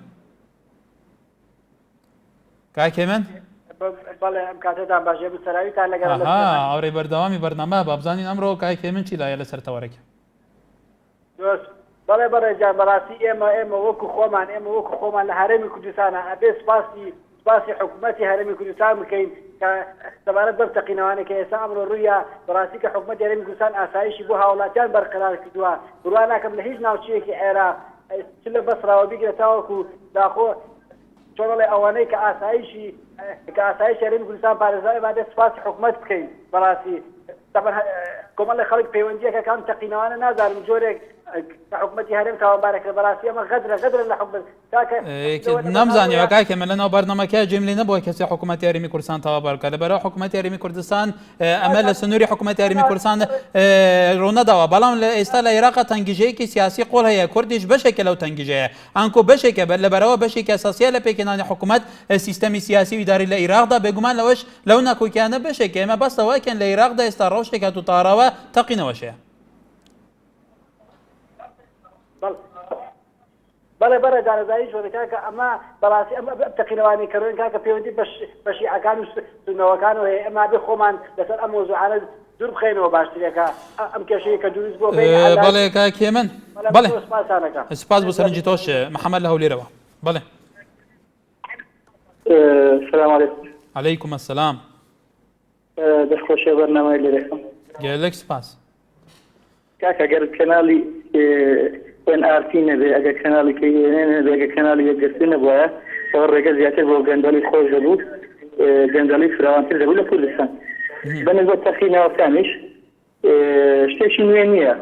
کاکێ من بەڵێ ئەم کاتێدان باشێ بسەراویتان لەگەڵ ئەوڕێ بەردەوامی بەرنامە بابزانین ئەمڕۆ کاکێ من چی لایە لەسەر تەوەرەکە دۆست بەڵێ بەڕێجان بەڕاستی ئێمە وەکو خۆمان لە هەرێمی کوردستانە ئەبێ سپاسی حکوومەتی هەرێمی کوردستان بکەین کە سەبارەت بەم تەقینەوانێک کە ئێستا ئەمڕۆ ڕوویە بەڕاستی کە حکوومەتی هەرێمی کوردستان ئاسایشی بۆ هاوڵاتیان بەرقرار کردووە بڕوا ناکەم لە هیچ ناوچەیەکی عێراق چ لە بەسراوە بیگرێت تاوەکو داخۆ چۆنەڵێ ئەوانەی کە ئاسایش هەرێمی کوردستان پارێزراوی بابێ سپاسی حکوومەت بکەین بەڕاستی کۆمەڵی خەڵک پەیوەندیەکە کام تەقینەوانە نازانم جۆرێک حکوومەتی هەرێم تاوانبارێک لە بەڕاستی ئەمە غەدرە لە حکوومەت نامزانیوە کاکێ من لەناو بەرنامەکە جێم لێ نەبووە کەسی حکوومەتی هەرێمی کوردستان تاوانبارکە لەبەرەوە حکوومەتی هەرێمی کوردستان ئەمە لە سنووری حکوومەتی هەرێمی کوردستان ڕوونەداوە بەڵام لە ئێستا لە عێراق تەنگیژەیەکی سیاسی قۆڵ هەیە کوردیش بەشێکە لەو تەنگیژەیە ئەنکۆ بەشێکە لەبەرەوە بەشێکی ئەساسیە لە پێکێنانی حکوومەت سیستەمی سیاسی و ئیداری لە عێراقدا بێگومان لەوەش لەو ناکۆکیانە بەشێکە ئێمە بەستەوەکەن لە عێراقدا ئێستا ڕەوشێک هاتووتاڕەوە تەقینەوەشەیە بەڵێ بەرە دارەزایی شۆڕێکاکە ئەمە بەڕاستی ئەمە تەقینەوانی کەڕۆین کاکە پەیوەندی بە شیعەکان و سونەوەکان و هەیە ئەمە بێ خۆمان لەسەر ئەم مۆزوعانە دوور بخەینەوە باشترێکە ئەم کێشەیە کە دروست بۆ بەڵێ کاکێ من بەڵێ سپاس بۆ سەرنجی تۆش محەممەد لە هەولێرەوە بەڵێ سلام علیکم عەلەیکوم ئەسسەلام دەستخۆشیە بەرنامەی لێرەکەم گەلێک سپاس کاکە گەر کەناڵی NRT نەبێ ئەگەر کەناڵێکی نەبێ ئەگەر کەناڵی یەکگرتوو نەبووە ئەوە ڕێگە زیاتر بۆ گەندەڵی خۆش دەبوو گەندەڵی فراوانتر دەبوو لە کوردستان بەنسبەت تەقینەوەکانیش شتێکی نوێ نییە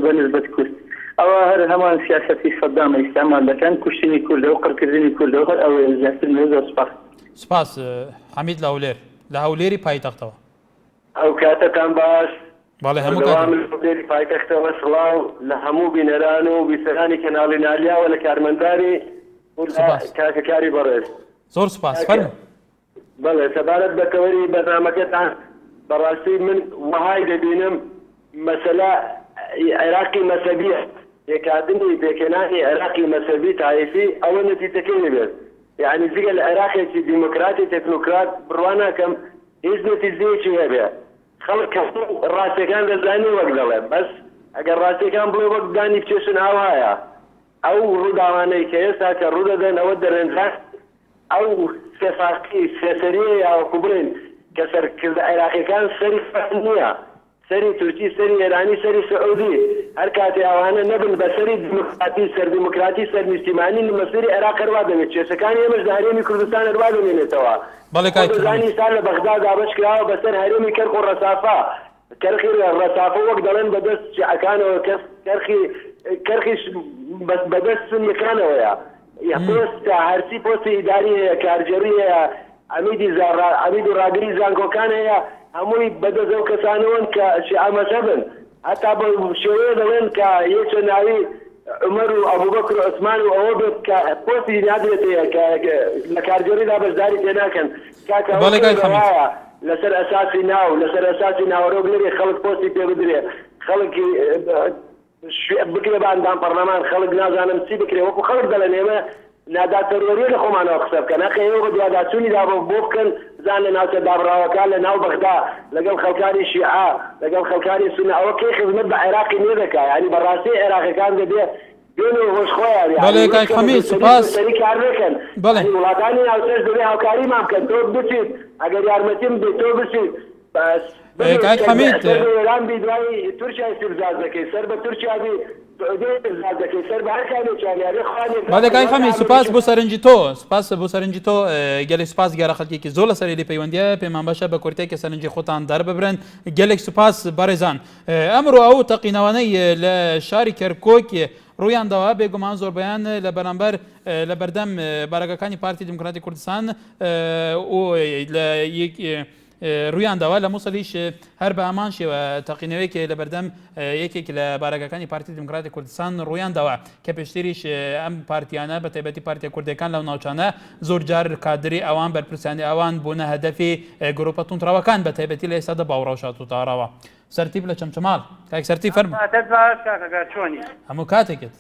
بەنسبەت کورد ئەوە هەر هەمان سیاسەتی سەدامە ئیستعمال دەکەن کوشتنی کوردە و قڕکردنی کوردەوە هەر ئەوەیە زیاتر نوێ زۆر سپاس حەمید لە هەولێر لە هەولێری پایتەختەوە ئەو کاتەکان باش باڵێ هەموو کاتێری پایتەختەوە سڵاو لە هەموو بینەران و بیسەرانی کەناڵی نالیاوە لە کارمەنداری کاکەکاری بەڕێز زۆر سپاس فەرموو بەڵێ سەبارەت بەکەوەری بەرنامەکەتان بەڕاستی من وەهای دەبینم مەسەلا عێراقی مەسەبیە یەکاتنی پێکەنانی عێراقی مەسەبی تایفی ئەوە نەتیجەکەی دەبێت یعنی جگە لە عێراقێکی دیموکراتی تەکنۆکرات بڕوان ناکەم هیچ نەتیجەیەکی هەبێ خەڵک ڕاستیەکان دەزانی وەک دەڵێ بەس ئەگەر ڕاستیەکان بڵێ وەک دانی بچێشن ئاوایە ئەو ڕووداوانەی کە ئێستا کە ڕوودەدەن ئەوە دەرێنجات ئەو سێفاقی سێسەریە یاوەکو بڵێن کە سەرکردە عێراقیەکان سەری فەن نییە سەری تورکی سەری ئێرانی سەری سعودی هەر کاتی ئەوانە نەبن بە سەری دیموکراتی سەر دیموکراتی سەر نیشتیمانی لەمەسەری عێراق هەروا دەمێت کێشەکانی ئێمەش لە هەرێمی کوردستان هەروا دەمێنێتەوە دەزانی سال لە بەغدا دابش کراوە بەسەر هەرێمی کەرخ و ڕەسافا کەرخی ڕەسافە وەک دەڵێن بەدەست شیعەکانەوە کەرخیش بەدەست سنیەکانەوەیە پۆست هەرچی پۆستی ئیداری هەیە کارجێڕی هەیە عەمید و ڕاگری زانکۆکان هەیە هەمووی بەدەست ئەو کەسانەوەن کە شیعە مەذهبن هەتا بە شێوەیە دەڵێن کە یەکێ ناوی عمەر و ئەبوبەکر و عوسمان و ئەوە بێت کە پۆستی نادرێتەیە کە لە کارجێڕیدا بەشداری پێ ناکەن کاکە لەسەر ئەساسی ناو لەسەر ئەساسی ناوەڕۆ بنێرێ خەڵک پۆستی پێ بدرێ خەڵکی بکرێ بە ئەندام پەرلەمان خەڵک نازانم چی بکرێ وەکو خەڵک دەڵێن ئێمە ناداتەروەریە لە خۆمانەوە قسە بکەن نەخێ ئێوە بە دواداچوونیدا بۆ بکەن بزان لە ناوچە دابڕاوەکان لە ناو بەغدا لەگەڵ خەڵکانی شیعە لەگەڵ خەڵکانی سونە ئەوە کەی خزمەت بە عێراقی نێدەکا ینی بەڕاستی عێراقیەکان دەبێ بێن و هۆشخۆیان بەڵێ کاک حەمید سوپاس کار نەکەن وڵاتانی ناوچەش دەبێ هاوکاریمان بکەن تۆ بچیت ئەگەر یارمەتیم بێت تۆ بچیت کاک حەمید ئێران بی دوای تورکیا استبزاز دەکەی سەر بە تورکیا بی بەڵێ کاک حەمید سوپاس بۆ سەرنجی تۆ سپاس بۆ سەرنجی تۆ گەلێک سپاس گەرە خەڵکێکی زۆر لە سەری پەیوەندیە پێمان باشە بە کورتێککە سەرنجی خۆتان دەرببرن گەلێک سوپاس بەڕێزان ئەمڕۆ ئەو تەقینەوەنەی لە شاری کەرکۆک ڕوویاندەوە بێگومان زۆر بەیان لە بەرامبەر لە بەردەم بارگەکانی پارتی دموکراتی کوردستان ڕوویاندەوە لە مووسڵیش هەر بە ئامان شێوە تەقینەوەیەکی لە بەردەم یەکێک لە بارگەکانی پارتی دموکراتی کوردستان ڕوویاندەوە کە پێشتریش ئەم پارتیانە بە تایبەتی پارتیە کوردەکان لەو ناوچانە زۆر جار کادری ئەوان بەرپرسیانی ئەوان بوونە هەدەفی گروپە تونتراوەکان بە تایبەتی لە ئێستادا باوڕەوشات و تاڕاوە سەرتیب لە چەمچەماڵ کاک سەرتی فەرموو چۆنی هەموو کاتێکت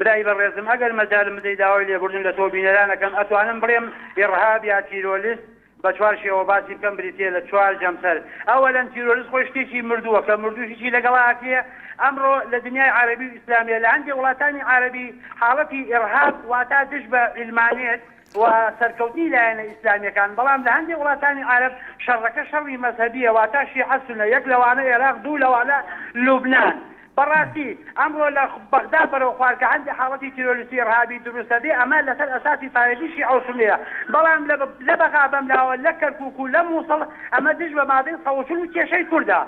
برای بەڕێزم ئەگەر مەجالم بدەی داوای لێبوردن لە تۆ بینەرانەکەم ئەتوانم بڵێم ئێڕهاب یا تیرۆلیست بە چوار شێوە باسی بکەم بریتێ لە چوار جەمسەر ئەوەلەن تیرۆلیست خۆی شتێکی مردووە کە مردووشی لەگەڵ هاتیە ئەمڕۆ لە دنیای عەرەبی و ئیسلامیە لە هەندێک وڵاتانی عەرەبی حاڵەتی ئێڕهاب واتە دژ بە عیلمانیەت و سەرکەوتنی لایەنە ئیسلامیەکان بەڵام لە هەندێک وڵاتانی عەرەب شەڕەکە شەڕی مەذهەبیە واتە شیعە سونە یەک لەوانە عێراق دوو لەوانە لوبنان بەڕاستی ئەمڕۆ لە بەغدا بەرەو خوار کە هەندێک حاڵەتی تیرۆلیستی ئێڕهابی دروستە بێ ئەمە لەسەر ئەساسی پارێزی شیعە و سونەیە بەڵام لە بەغا بەم لاوە لە کەرکووک و لە مووسڵ ئەمە دژ بە مادەی سەوچن و کێشەی کوردە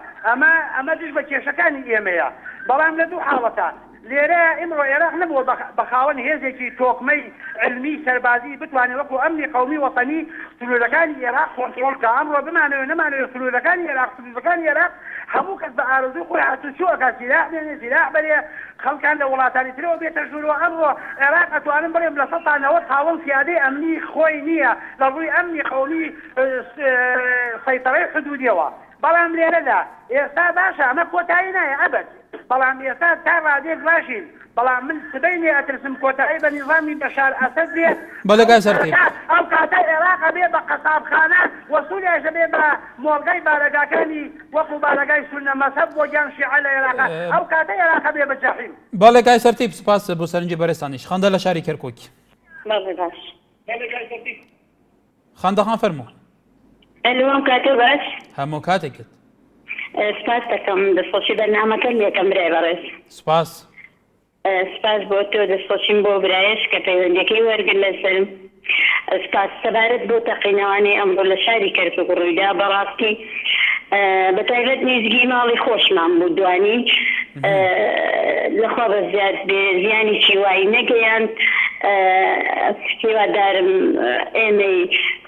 ئەمە دژ بە کێشەکانی ئێمەیە بەڵام لە دوو حاڵەتە لێرە ئمڕۆ عێراق نەبووە بە خاوەن هێزێکی تۆکمەی علمی سەربازی بتوانێت وەکو ئەمنی قەومی وەتەنی سنوورەکانی عێراق کۆنتڕۆڵکە ئەمڕۆ بمانەوە نەمانەوە سنوورەکانی عێراق سنوورەکانی عێراق هەموو کەس بە ئارزوی خۆی هاتوچۆکە سیلاح بێنێ سیلاح بەرێ خەڵکان لە وڵاتانی ترەوە بێتە ژوورەوە ئەمڕۆ عێراق ئەتوانم بڵێم لە ١٠٠ خاوەن سیادەی ئەمنی خۆی نییە لە ڕووی ئەمنی قەومی سەیطرەی حدودیەوە بەڵام لێرەدا ئێستا باشە ئەمە کۆتایی نایە ئەبەد بەڵام ئێستا تا ڕادێک باشین بەڵام من سبەینێ ئەترسم کۆتایی بە نظامی بەشار ئەسەد بێ بەڵێ سەرتی ئەو کاتە عێراقە بێ بە قەسابخانە وەسوولیاشە بێ بە مۆڵگای بارەگاکانی وەکو بارەگای سونە مەذهب بۆ گیان شیعە لە عێراق ئەو کاتە عێراقە بێ بە جەحیم بەڵێ کای سەرتیب سوپاس بۆ سەرنجی بەرزستانیش خەندە لە شاری کەرکۆک خەندەخان فەرموو ئەلوان کاتۆ باش هەموو کاتێکت سپاس دەکەم دەستخۆشی بەرنامەکەم یەکەم برای بەڕێز سپاس سپاس بۆ تۆ دەستخۆشیم بۆ برایش کە پەیوەندیەکەی وەرگرت لەسەرم سپاس سەبارەت بۆ تەقینەوانی ئەمڕۆ لە شاری کەرکووک ڕوویدا بەڕاستی بەتایبەت نزیکی ماڵی خۆشمان بوو دوانی لەخوا بە زیاد بێ زیانی چیوایی نەگەیاند هیوادارم ئێمەی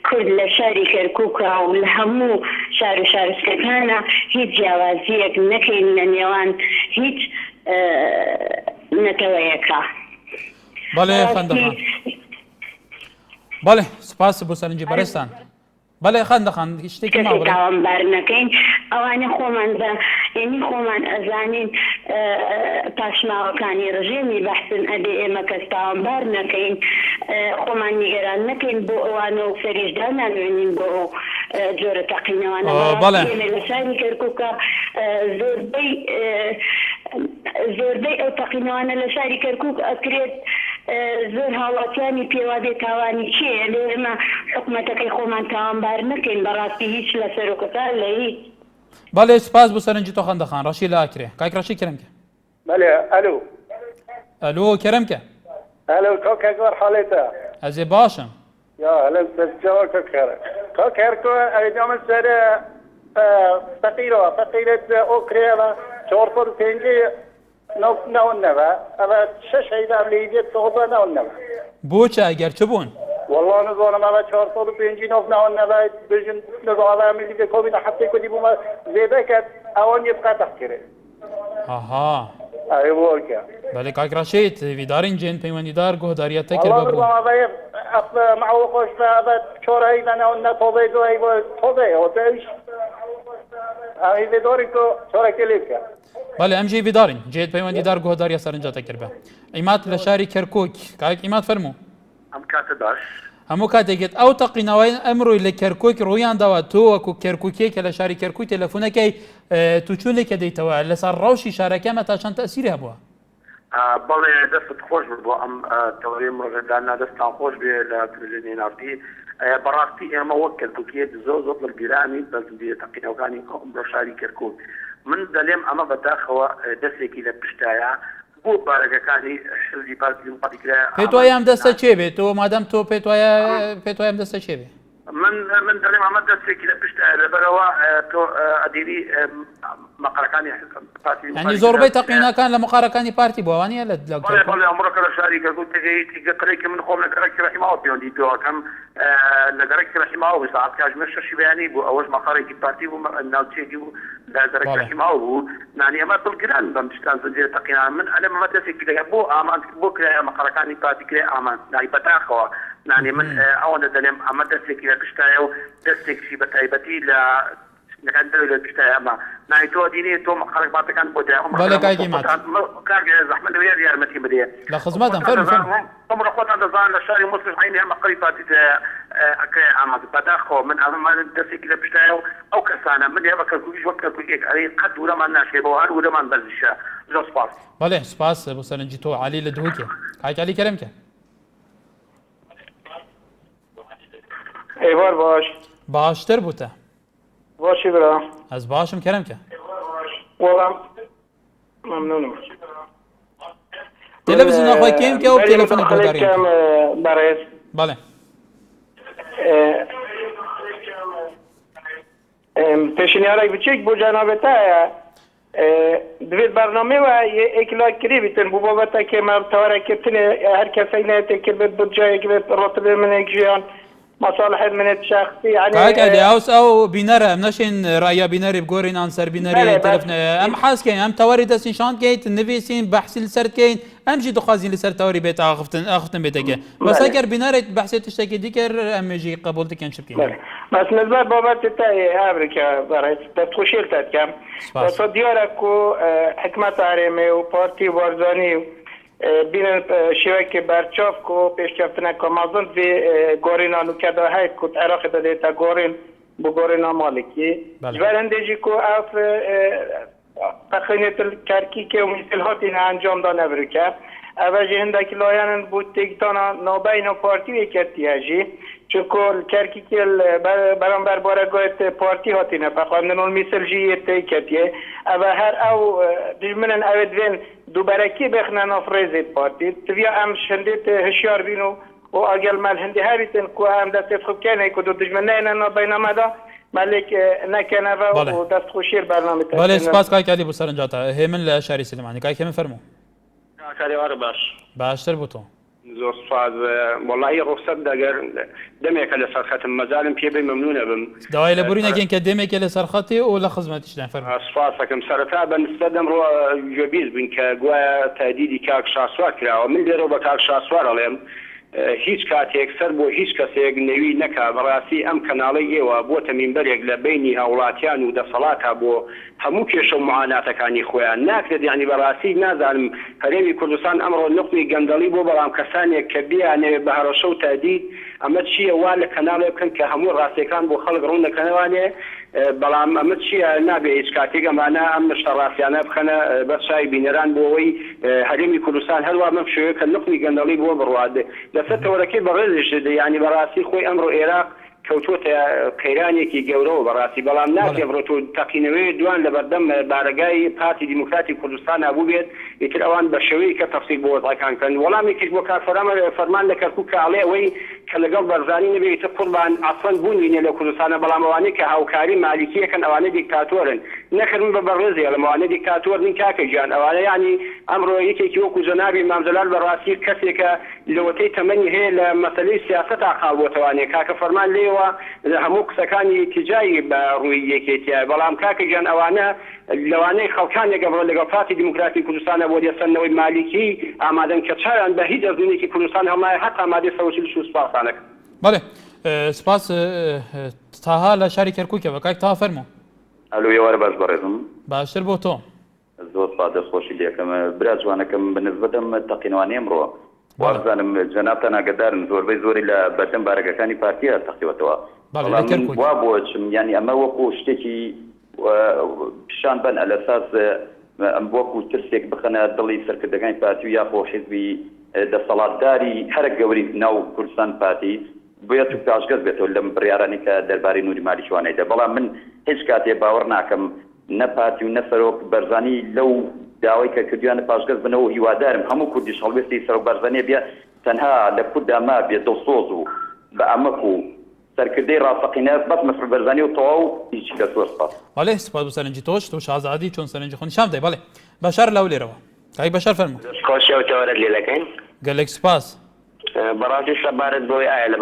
کورد لە شاری کەرکووکە و لە هەموو شار و شارستەکانە هیچ جیاوازیەک نەکەین لە نێوان هیچ نەتەوەیەکە بەڵێ خەندەخان بەڵێ سوپاس بۆ سەرنجی بەرزستان بەڵێ خەندەخان شتێکی تاوانبار نەکەین ئەوانە خۆمان بە یعنی خۆمان ئەزانین پاشماوەکانی ڕژێمی بەحسن ئەبێ ئێمە کەس تاوانبار نەکەین خۆمان نیگەران نەکەین بۆ ئەوانە و فەریشدا نانوێنین بۆ ئەو جۆرە تەقینەوانە لە شاری کەرکووکە زۆربەی ئەو تەقینەوانە لە شاری کەرکووک ئەکرێت زۆر هاوڵاتیانی پێوادێ تاوانی چیە لێ ئێمە حکومەتەکەی خۆمان تاوانبار نەکەین بەڕاستی هیچ لە سەرۆکەکان لە هیچ بەڵێ سپاس بۆ سەرنجی تۆ خەندەخان ڕەشی لە ئاکرێ کاک ڕەشی کەرەمکە بەڵێ ئەلو ئەلۆ کەرەمکە ئەلو تۆ کەگوەر حاڵێتە ئەزێ باشم یا هەلە سەرجەوە کەکەرە تۆ کەرکۆ ئەیدامە سەر فەقیرەوە فەقیرێت ئۆکرێوە 4 5 ناونەوە ئەوە 6 هەیدام لە دێت تۆڵە ناونەوە بۆچە ئەگەر چ بوون والله نزانم ئەوە 450 ناونەوە بژن لەگەڵا ملیگە کۆبی لە حەفتەی کۆدی بوومە زێدە کرد ئەوان یبقى تەخکرێ ئاها ئەوەکە بەڵێ کاک ڕەشید ویدارین جێن پەیوەندیدار گۆداریەتە کرد بە بوو معه خوش به چورایی من اون نتوبه دوی و توبه هوتش هایی داری که چورا کلیپ کرد بەڵێ ئەمژێ ویدارین جێت پەیوەندیدار گۆداریە سەرنجاتە کرد بە ئیمات لە شاری کەرکۆک کاک ئیمات فەرموو ئەم کاتە باش هەموو کاتێکێت ئەو تەقینەوەی ئەمڕۆی لە کەرکۆک ڕۆیان داوە تۆ وەکو کەرکوکێکە لە شاری کەرکووی تەلەفۆنەکەی تو چولێکە دەیتەوە لەسەر ڕەوشی شارەکەمە تا چەند تەسیری هەبووە بەڵێ دەستت خۆش بوو ئەم تەوەری مڕێداننا دەستان خۆش بێ لە تلڤیزیۆنی ناردی بەڕاستی ئێمە وەک کەرکووکێت زۆر لە بیرانی بەزبێ تەقینەکانی بۆ شاری کەرکووک من دەلێم ئەمە بەداخەوە دەستێکی لە پشتایە بۆ بارەکەەکانی حزبی پارتی دیموکراتیکرا پێت وایە ئەم دەستە چێ بێت تۆ مادەم تۆ پێت وایە ئەم دەستە چێ بێ من دەڵێم ئەمە دەستێکی لە پشتایە لەبەرەوە تۆ ئەدیری مەقالەکانی پارتی ینی زۆربەی تەقینەکان لە مقارەکانی پارتی بۆ ئەوانیە لە بەڵێ ئەمڕۆکە لە شاری کەرکووک تێگەیەکی گەقرێکی من خۆم لە گەڕێکی ڕەحیماوە پەیوەندی پێوەکەم لە گەڕێکی ڕەحیماوە ساعت کاتژمێر 6 بەیانی بوو ئەوەش مەقالێکی پارتی بوو ناوچێکی بوو لە گەڕێکی ڕەحیماوە بوو نانی ئەمە دڵگران بەم شتان زنجیرە تەقینان من ئەلێم ئەمە دەستێکی لەگە بۆ ئامان بۆ کرایە مەقالەکانی پارتی کرێ ئامان نانی بەداخەوە نانی من ئەوەندە دەلێم ئەمە دەستێکی لە پشتایە و دەستێکی بە تایبەتی لە نەکان دەوێت لە پشتایە ئەمە نانی تۆ دینی تۆ مەقالێک باتەکان بۆ بەڵێ کاکی مات کاک زەحمەت دەوێت یارمەتی بدێ لە خزمەتم فەرموو عمر خۆتان دەزانن لە شاری مسلم عینی هەم مەقالی پارتی ئەکرێ ئاماد بەداخەوە من ئەمەمان دەستێکی لە پشتایە و ئەو کەسانە من هێمە کەرکووکیش وەک کەرکووکێک ئەرێ قەت وورەمان ناشێ بەوە هەر وورەمان بەرزیشە زۆر سپاس بەڵێ سپاس بۆ سەرنجی تۆ عالی لە دووکێ کاک عالی کەرەمکە ئێوار باش باشتر بووتە باشی برا ئەس باشم کەرەمکە وەڵام ممنونم تلفزیۆن خۆی کێم کە و تێلەفۆنە گۆداری بەڕێز بەڵێ پێشنیارێک بچێک بۆ جانابێتایە دوێت بەرنامەوە ئێکلا کری بیتن بوو بابەتە کێمە تەوارەکردنێ هەر کەسەی نێتێک کرد بێت بۆ جایەک بێت ڕۆتبێ منێک ژیان مصالح من شخصي يعني كاك الياوس او بينرا منشين رايا بينري بقورين انسر بينري تلفنا ام حاس كاين ام تواري دسين شان كاين نفيسين بحث لسر كاين ام جي دخازين لسر تواري بيت اخفتن بيتك بس اگر بينري بحث تشتكي ديكر ام جي قبولت كان شبكين بس نزبط بابات تاعي امريكا بريت تخشيل تاعكم بس دياركو حكمه عرمي وبارتي وارزاني بین شبکه برچاف کو پیشکفتن کامازن و گورینانو کدا هایت کو عراق داده تا گورین بو گورینا مالکی جوالندجی کو اف تخینیت کرکی که مثل هاتین انجام دانه بروکه اوجه هندکی لایانن بود تکتانا نابین و پارتی وکرتیهجی چون کرکی که برانبر بارگاهت پارتی هاتینه فخواندن اون مثل جیه تکتیه او هر او دجمنن او دوین دوبارکی بخنن افرزید پارتی تویا ام شندیت هشیار بینو و اگل مال هندی هریتن که هم دست خوب کنه که دو دجمنه اینا بینامه دا مالک نکنه و دست خوشیر برنامه تشکیل بله سپاس کاک علی بو سرنجاتا همن لشاری سلیمانی کاک همن فرمو کاری وار باش باشتر بوتو زۆر سپاس والله ڕوخسەت دەگەر دەمێکە لە سەرخەتم مەزالم پێ بێ مەمنونە بم داوای لە بورینەکەن کە دەمێکە لە سەرخەتی و لە خزمەتیشدان فەرموو سپاسەکەم سەرەتا بەنسبەت دەمڕۆ گوێبیست بن کە گوایە تادیدی کاک شاسوار کراوە من لێرەوە بە کاک شاسوار ئەڵێم هیچ کاتێک سەر بۆ هیچ کەسێک نەوی نەکا بەڕاستی ئەم کەناڵی ئێوە بۆتە مینبەرێک لە بینی هاوڵاتیان و دەسەڵاتە بۆ هەموو کێشە و معاناتەکانی خۆیان ناکرێت یعنی بەڕاستی نازانم هەرێمی کوردستان ئەمڕۆ نقمی گەندەڵی بۆ بەڵام کەسانێک کە بیانەوێت بە هەڕەشە و تادید ئەمە چییە وا لە کەناڵێ بکەن کە هەموو ڕاستیەکان بۆ خەڵک ڕوون دەکەنەوانێ بەڵام ئەمە چییە نابێت هیچ کاتێک ئەمانە ئەم شتە ڕاستیانە بخەنە بەرچاوی بینەران بۆ ئەوەی هەرێمی کوردستان هەروە بەم شێوەیە کە نقمی گەندەڵی بۆ بڕوادێ لەسەر تەوەرەکەی بەڕێزش یعنی بەڕاستی خۆی ئەمڕۆ عێراق کەوتوتە قەیرانێکی گەورەوە بەڕاستی بەڵام ناکرێت بڕۆ تەقینەوەی دوان لە بەردەم بارگای پارتی دیموکراتی کوردستان هەبوو بێت ئیتر ئەوان بە شێوەیە کە تەفسیر بۆ وەزعەکان کەن وەڵامێکیش بۆ کارفەرمان لە کەرکووک کە ئەڵێ ئەوەی کە لەگەڵ بەرزانی نبێتە پڵمان ئەسڵەن بوونینە لە کوردستانە بەڵام ئەوانەی کە هاوکاری مالیکیەکەن ئەوانە دیکتاتۆرن نەکردن بە بەڕێزێ لەمەوانە دیکتاتۆر نین کاکە گیان ئەوانە ینی ئەمڕۆ یەکێکی وەکو جەنابی مام جەلال بەڕاستی کەسێکە لەوەتەی تەمەنی هەیە لە مەسەلەی سیاسەتا خاڵبووەتەوانێ کاکە فەرمان لێوە لە هەموو قسەکانی تیجایی بە ڕووی یەکێتیە بەڵام کاکە گیان ئەوانە لەوانەی خەڵکان لەگەڵ لەگەڵ پارتی دیموکراتی کوردستانە بۆ لێسەرنەوەی مالیکی ئامادەن کە چاویان بە هیچ ئەزمونێکی کوردستان هەڵمایە حتا ئامادەی سەوەچل و سوپاسانەکە بەڵێ سپاس تاها لە شاری کەرکووکەوە کاک تا فەرموو ئەلو ێوارە باش بەڕێزم باشتر بۆ تۆ زۆر سپاس دەستخۆشی لێکەم برا جوانەکەم بەنسبەتم تەقینەوانی ئەمڕۆ وابزانم جەنابتان ئاگادارن زۆربەی زۆری لە بەردەم بارەکەەکانی پارتیە تەقیوەتەوە وا بۆچم ینی ئەمە وەکو شتێکی پیشان بن ئەلەساس ئەم وەکو ترسێک بخەنە دڵی سەرکردەکانی پارتی و یاخۆ حیزبی دەسەڵاتداری هەرە گەوری ناو کوردستان پارتی بێت و پاشگەز بێتەوە لەم بڕیارانی کە دەربارەی نووری مالی شوانەیدا بەڵام من هیچ کاتێ باوەڕ ناکەم نە پارتی و نەسەرۆک بەرزانی لەو داوای کە کردویانە پاشگەز بنەوە هیوادارم هەموو کوردیش هەڵوێستی سەرۆک بەرزانیە بێ تەنها لە کوردا ما بێ دڵسۆز و بە ئەمەک و سەرکردەی ڕاستەقینە بەس مەسرور بەرزانی و تەواو هیچ لە زۆر سپاس بەڵێ سپاس بۆ سەرنجی تۆش تۆ شازادی چۆن سەرنجی خۆ نیشان بدەی بەڵێ بەشار لەو لێرەوە کاک بەشار فەرموو خۆشیەوەتەوەرە لێ دەکەین گەلێک سپاس بەڕاستی سەبارەت بۆی ئایا لە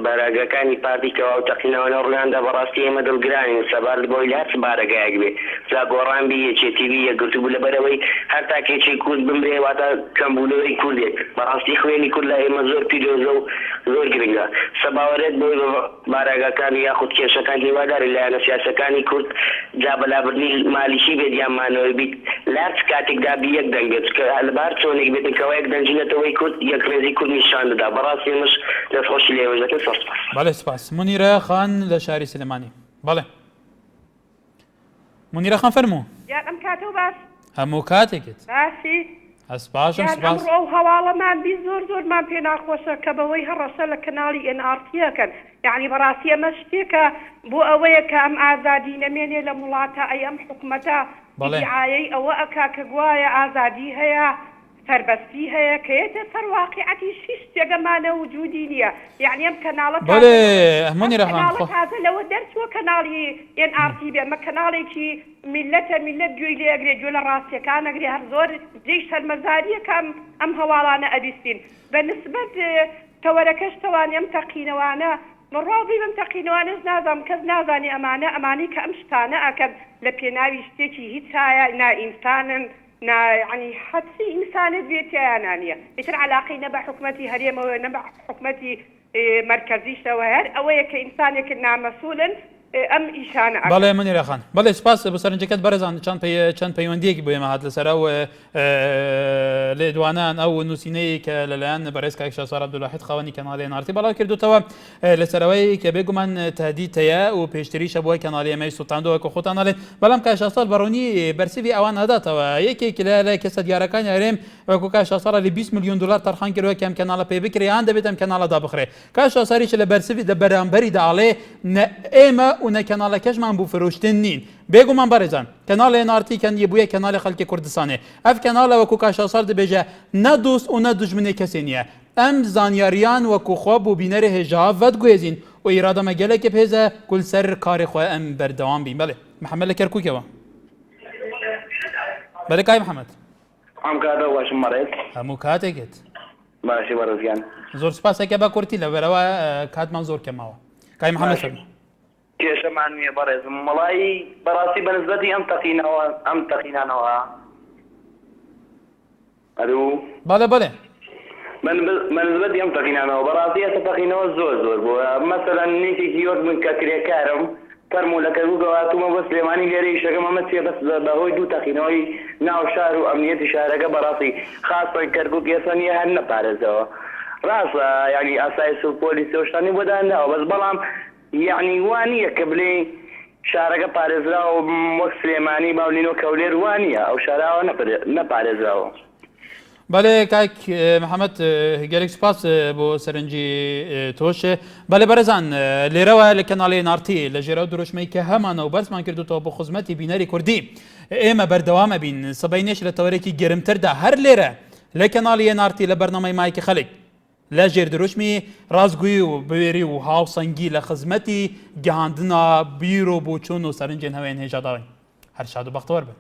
بەراگەکانی پارتیکەوە و تەقینەوە ڕووناندا بەڕاستی ئێمە دڵگرانین سەبارەت بۆی لە هەر بارەگایەک بێ جا گۆڕان بی یەکێتیوی یەکگرتوبوو لەبەرەوەی هەر تاکێکی کورد بمرێ واتە کەمبوونەوەی کوردێک بەڕاستی خوێنی کورد لە ئێمە زۆر پیرۆزە و زۆر گرنگە سەباوەرێت بۆی بارەگەکانی یاخود کێشەکان هیواداری لایەنە سیاسەکانی کورد جا بەلابردنی مالیشی بێت یانمانەوەی بیت لار کاتێکدا بی یەک دەنگ بێت کە لەبار چۆنێک بێتن کەەوە یەک دەنجینەتەوەی کورد یەک ڕێزی کورد نیشان دەدا بەڕاستی مش دەستخۆشی لێوەش دەکەن سپاس بەڵێ سپاس منیرە خان لە شاری سلێمانی بەڵێ منیرە خان فەرموو یان ئەم کاتەوە باش هەموو کاتێکت باسی ئەسپاشم سپاس ئەو هەواڵەمان بی زۆرمان پێ ناخۆشە کە بەوەی هەڕەشە لە کەناڵی NRT-یەکەن یعنی بەڕاستی ئەمە شتێکە بۆ ئەوەیە کە ئەم ئازادی نەمێنێ لە وڵاتە ئەی ئەم حکومەتە دیعایەی ئەوە ئەکا کە گوایە ئازادی هەیە سەربەستی هەیە کە یەتە سەر واقعەتی هیچ شتێگەمانە وجودی نییە یعنی ئەم کەناڵە تازە لەوە دەرچووە کەناڵی NRT بێ ئەمە کەناڵێکی میلەتە میلەت گوێی لێگرێ گوێ لە ڕاستیەکان نەگرێ هەر زۆر جێی شەرمەزاریەکەم ئەم هەواڵانە ئەبیستین بە نسبەت تەوەرەکەش توانی ئەم تەقینەوانە مڕاوی بم تەقینەوانش نازانم کەس نازانێ ئەمانەی کە ئەم شتانە ئەکەن لە پێناوی شتێکی هیچ هایە نائینسانن يعني حتى إنسان بيتيانانية يتر علاقة نبع حكمتي هريمة ونبع حكمتي مركزي شوهر أو كإنسان كنا مسؤولا ئەم ئیشانە بەڵێ منیرە خان بەڵێ سپاس بە سەرنجەکەت بەرەزان چەند پەیوەندیەکی بۆ ئێمە هات لەسەر ئەو لێدوانان ئەو نووسینەی کە لەلایەن بەڕێز کاک شاسوار عەبدولواحید خاوەنی کەناڵی NRT بەڵاو کردوتەوە لەسەرەوەی کە بێگومان تهدیدەیە و پێشتریشە بۆی کەناڵی ئێمەی سوتاندەوە کە خۆتان ناڵێ بەڵام کاک شاسوار بەڕوونی بەرسیوی ئەوان هەداتەوە یەکێکی لە کەسە دیارەکانی هەرێم وەکو کاک شاسوار لە 20 میلیۆن دلار تەرخان کردووە کە ئەم کەناڵە پێ بکرێ یان دەبێت ئەم کەناڵەدا بخرێ کاک شاسواریش لە بەرسیوی لە بەرامبەری داڵێ ئێمە و کەناڵەکەشمان بوو فرۆشتن نین بێگومان بەڕێزان کەناڵی NRT کەندی بووە کەناڵی خەڵکی کوردستانێ ئەف کەناڵە وەکو کاک شاسوار دەبێژە نە دۆست و نە دوژمنێ کەسێ نییە ئەم زانیاریان وەکو خۆ بوو بینەرە هێژاوە ڤەتگوێزین و ئیرادەمە گەلێکی پێزە کول سەر کاری خۆ ئەم بەردەوام بین بەڵێ محەممەد لە کەرکووکەوە بەڵێ کای محەممەد ئەم کاتە باشم مەڕێت هەموو کاتێکت باشی بەڕێزیان زۆر سپاسەکە بە کورتی لەبەرەوە کاتمان زۆر کەماوە کای محەممەد فەرموو کێشەمان نییە بەڕێزم مەڵایی بەڕاستی بەنسبەتی ئەم تەقینانەوە ئەلو بەڵێ بەڵێ بەنسبەتی ئەم تەقینانەوە بەڕاستی ئەسە تەقینەوە زۆر بووە مەسەلەن نیتێکی یۆت من کە کرێکارم فەرموو لە کەرکووکەوە هاتوومە بە سلێمانی لێرەی شەکەم ئەمە چێ بەس بەهۆی دوو تەقینەوەی ناو شار و ئەمنیەتی شارەکە بەڕاستی خاصی کەرکووک ئێستا نییە هەر نەپارێزەوە ڕاستە یعنی ئاسایش و پۆلیس و شتانی بۆ داناوە بەس بەڵام یعنی وانییە کە بڵێ شارەکە پارێزراوە وەک سلێمانی باولین و کەولێر وانییە ئەو شاراوە نەپارێزراوە بەڵێ کاک محەممەد گەلێک سپاس بۆ سەرنجی تۆشێ بەڵێ بەرەزان لێرەوە لە کەناڵی NRT لە ژێرە دروشمەی کە هەمانەوە بەرزمان کردوتەوە بۆ خزمەتی بینەری کوردی ئێمە بەردەوامە بین سبەینێش لە تەوەرێکی گەرمتردا هەر لێرە لە کەناڵی NRT لە بەرنامەی مایکی خەڵک لە ژێردەرۆچمی ڕازگویی و بوێری و هاوسەنگی لە خزمەتی گەهاندنا بیر و بۆچوون و سەرنجێن هەوێن هێژاداوین هەر شاد و بەختەوەر بن.